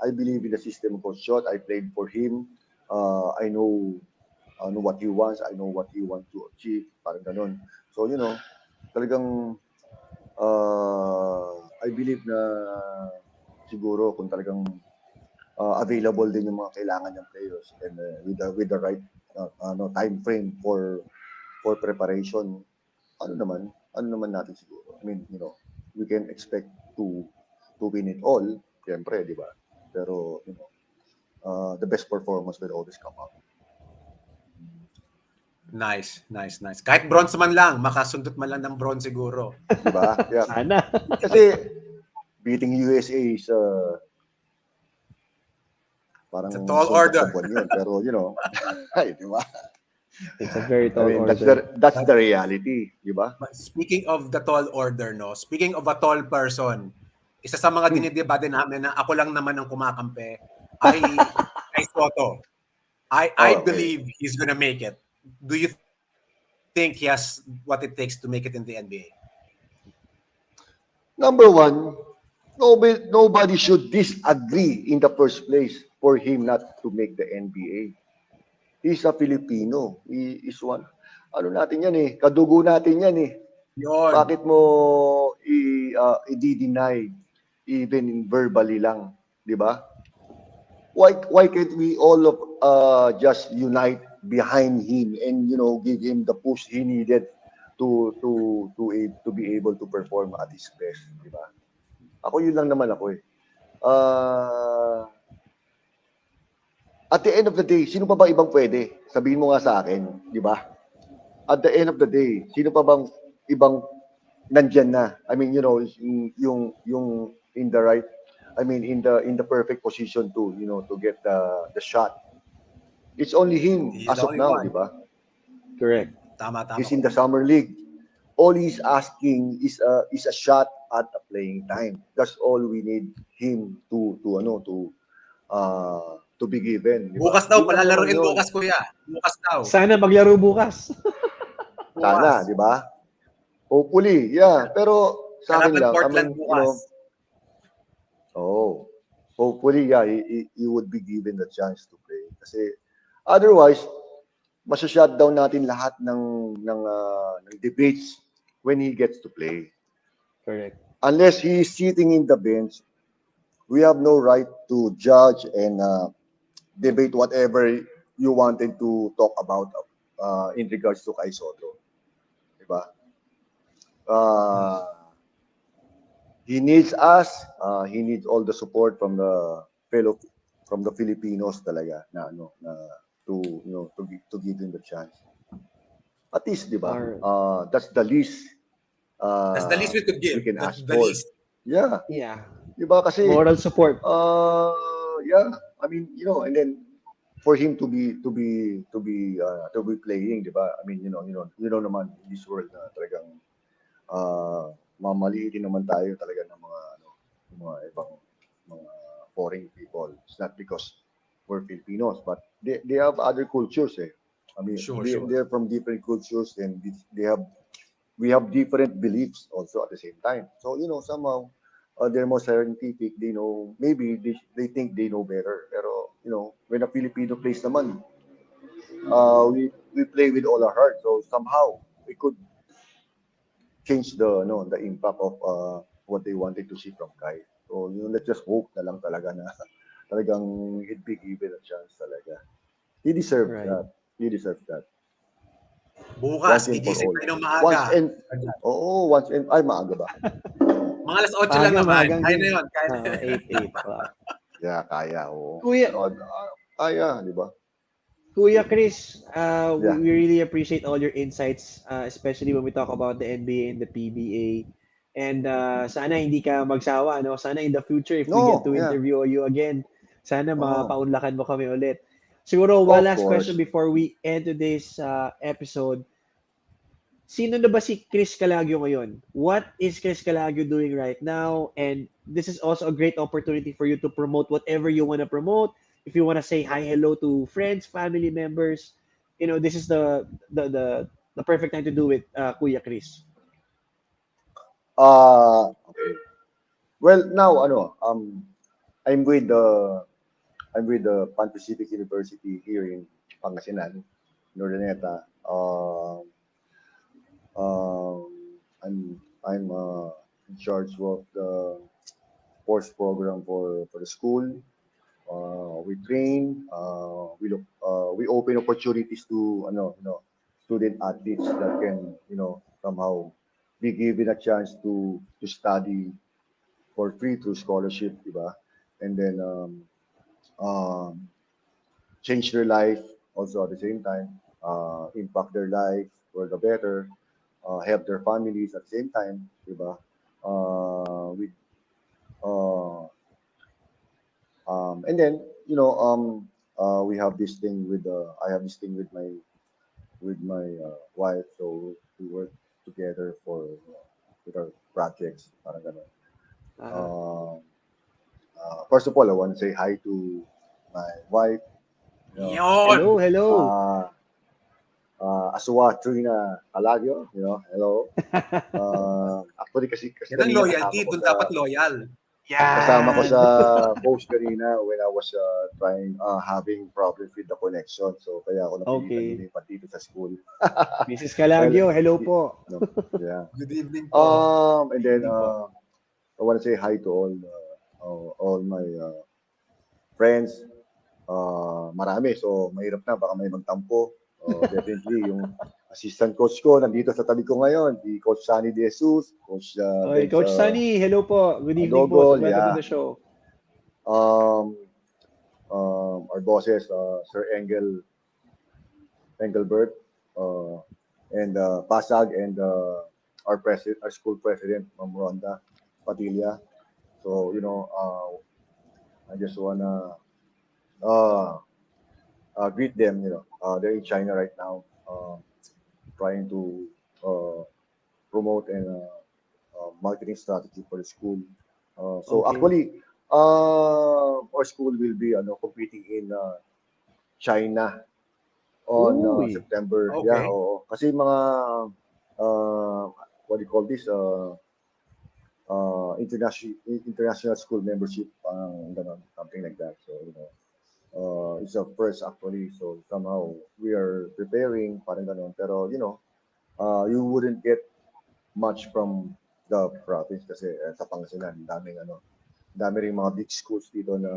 I believe in the system of Coach Shot. I played for him. I know what he wants. I know what he wants to achieve. Parang ganun. So, talagang I believe na siguro kung talagang available din yung mga kailangan ng players, and with the right time frame for preparation, ano naman natin siguro. I mean, we can expect to win it all, siyempre, di ba? Pero, the best performance will always come out. Nice. Kahit bronze man lang, makasundot man lang ng bronze siguro. Diba? Yeah. Sana. Kasi beating USA is parang it's a tall order. Yun. Pero, ay, diba? It's a very tall order. That's the reality, diba? Speaking of the tall order, speaking of a tall person, isa sa mga dinidebate namin na ako lang naman ang kumakampi ay Soto. I believe he's gonna make it. Do you think he has what it takes to make it in the NBA? Number one, nobody should disagree in the first place for him not to make the NBA. He's a Filipino. He is one. Ano natin yan eh? Kadugo natin yan eh. Yun. Bakit mo i-deny even verbally lang, di ba? Why can't we all just unite behind him and give him the push he needed to be able to perform at his best, di ba? Ako yun lang naman ako eh. At the end of the day, sino pa ba ibang pwede? Sabihin mo nga sa akin, di ba? At the end of the day, sino pa bang ibang nandyan na? I mean, yung in the right, I mean in the perfect position to get the shot. It's only him as of now, di ba? Correct. Tama. He's in the summer league. All he's asking is a shot at a playing time. That's all we need him to be given. Diba? Bukas daw palalaruin bukas, kuya. Bukas daw. Sana maglaro bukas. Sana, di ba? Hopefully, yeah. Pero sa akin lang, Portland bukas. Hopefully, yeah, he would be given the chance to play. Kasi otherwise, masya-shutdown natin lahat ng debates when he gets to play. Correct. Unless he is sitting in the bench, we have no right to judge and debate whatever you wanted to talk about in regards to Kai Soto. Diba? He needs us. He needs all the support from the Filipinos talaga to give him the chance. At least, diba? That's the least. That's the least we could give. We can That's ask the for. least. Yeah. Yeah. Diba? Kasi moral support. Yeah. I mean, and then for him to be playing, diba? I mean, naman in this world na talagang mamaliitin naman tayo talaga ng mga ibang mga foreign people. It's not because we're Filipinos, but they have other cultures. Eh. I mean, Sure, they're from different cultures, and they have we have different beliefs also at the same time. So somehow they're more scientific. They know maybe they think they know better. Pero when a Filipino plays naman, we play with all our heart. So somehow we could change the impact of what they wanted to see from Kai. So let's just hope na lang talaga na talagang he'd be given a chance talaga. He deserves Right. that. He deserves that. Bukas, Once and for gigising all. tayo ng Once maaga. and Oo, once and ay maaga ba? Mga alas 8 lang Maaga, naman. maagang Kaya na yun. Kaya na. 8 o'clock. Yeah, kaya oo. Kuya, Kaya, di ba? Kuya Chris, Yeah. we really appreciate all your insights, especially when we talk about the NBA and the PBA. And sana hindi ka magsawa, no? Sana in the future, if we get No, to yeah. interview you again, sana Oh, mapaunlakan mo kami ulit. Siguro, one of last question course. before we end today's episode. Sino na ba si Chris Calaguio ngayon? What is Chris Calaguio doing right now? And this is also a great opportunity for you to promote whatever you want to promote. If you want to say hi, hello to friends, family members, this is the perfect time to do it, Kuya Chris. Okay. Well, now I'm with the Pan Pacific University here in Pangasinan, Nordaneta. Um, I'm in charge of the sports program for the school. We train. We open opportunities to student athletes that can somehow be given a chance to study for free through scholarship, diba? And then um, change their life also at the same time, impact their life for the better, help their families at the same time, diba? With uh, and then we have this thing with I have this thing with my wife, so we work together for with our projects, parang ganun. Uh, Um, First of all, I want to say hi to my wife, you know, hello, Yun! hello. uh, Aswa Trina Calaguio, hello. Actually, kasi Yan ang kanina loyalty. Doon dapat loyal. kasama ko Yan. sa post kanina when I was trying having problems with the connection. So kaya ako napilitan Okay. lumipat dito sa school. Mrs. Well, Calaguio, hello po. no, yeah. Good evening po. And then Evening po. I want to say hi to all my friends. Marami. So mahirap na baka may magtampo. Definitely yung assistant coach ko nandito sa tabi ko ngayon, si Coach Sunny De Jesus, Coach Okay, Benz Coach Sunny, hello po. Good evening po. Dogol, Welcome to yeah. the show. Um, our bosses, Sir Engelbert, and Pasag, and our school president, Ma'am Ronda Padilla. So I just wanna uh, greet them. They're in China right now, trying to uh, promote and marketing strategy for the school. So Okay. actually, our school will be competing in China on Uy. September. Yeah, Okay. oo. Kasi mga what do you call this? International school membership, ganon, something like that. So it's a first actually. So somehow we are preparing, parang ganon. Pero you wouldn't get much from the province kasi sa Pangasinan, dami ring mga big schools dito na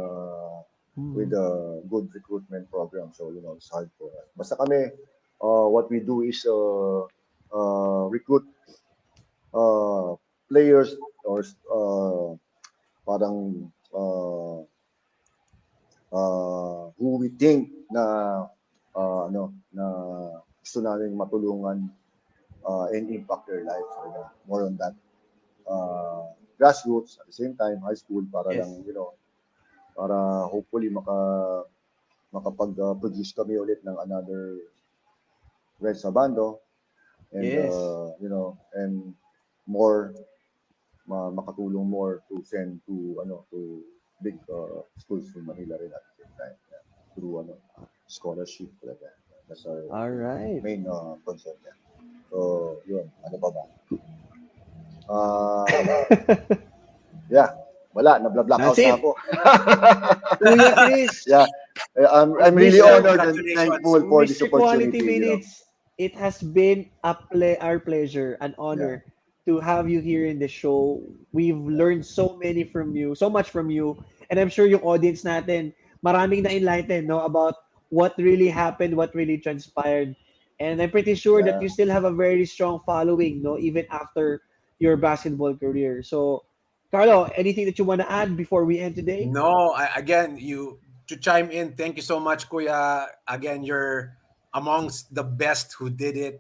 with Mhm. a good recruitment program. So, it's hard for us. Basta kami, what we do is recruit uh, players or parang who we think na na gusto namin matulungan and impact their lives. So, more on that. Grassroots at the same time, high school para Yes. lang, para hopefully makapag-produce kami ulit ng another Red Sabando and Yes. and more makatulong more to send to big schools in Manila rin at the same time. Yeah. through scholarship talaga. That's our All right. main concern. Yeah. So, yun. Ano pa ba? Uh, yeah. Wala, na-block out That's it. na ako. Kuya Chris, Yeah. I'm really Mr. honored and thankful for this Mr. Quality opportunity. Minutes, it has been our pleasure, an honor to have you here in the show. We've learned so much from you, and I'm sure yung audience natin, maraming na-enlighten, no, about what really happened, what really transpired. And I'm pretty sure that Yeah. you still have a very strong following, no, even after your basketball career. So, Carlo, anything that you want to add before we end today? No, again, you to chime in. Thank you so much, Kuya. Again, you're amongst the best who did it.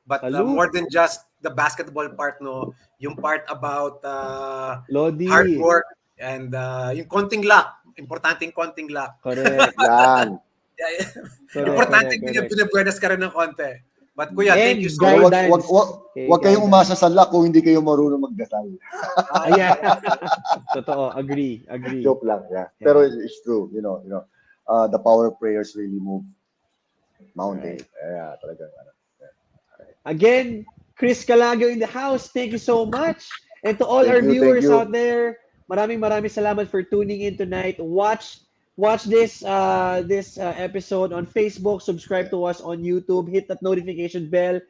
But Salute. more than just the basketball part, no, yung part about hard Lodi. work and yung konting luck. Importanteng konting luck. Correct. Yan. Importante correct. binibuenas ka rin ng konti. But Kuya, thank you so And much. guidance. Wag kayong umasa sa luck kung hindi kayo marunong magdasal. Ayan. Totoo. Agree. Joke lang, yeah. Pero it's true, the power of prayers really move mountains. Yeah, talagang Again, Chris Calaguio in the house. Thank you so much. And to all Thank our you, viewers thank you. out there, maraming salamat for tuning in tonight. Watch this episode on Facebook. Subscribe to us on YouTube. Hit that notification bell.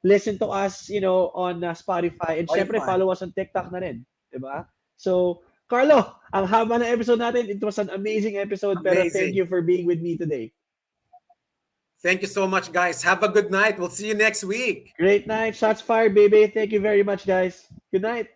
Listen to us, on Spotify. And syempre, follow us on TikTok na rin. Diba? So, Carlo, ang haba ng episode natin. It was an amazing episode. Pero thank you for being with me today. Thank you so much, guys. Have a good night. We'll see you next week. Great night. Shots fired, baby. Thank you very much, guys. Good night.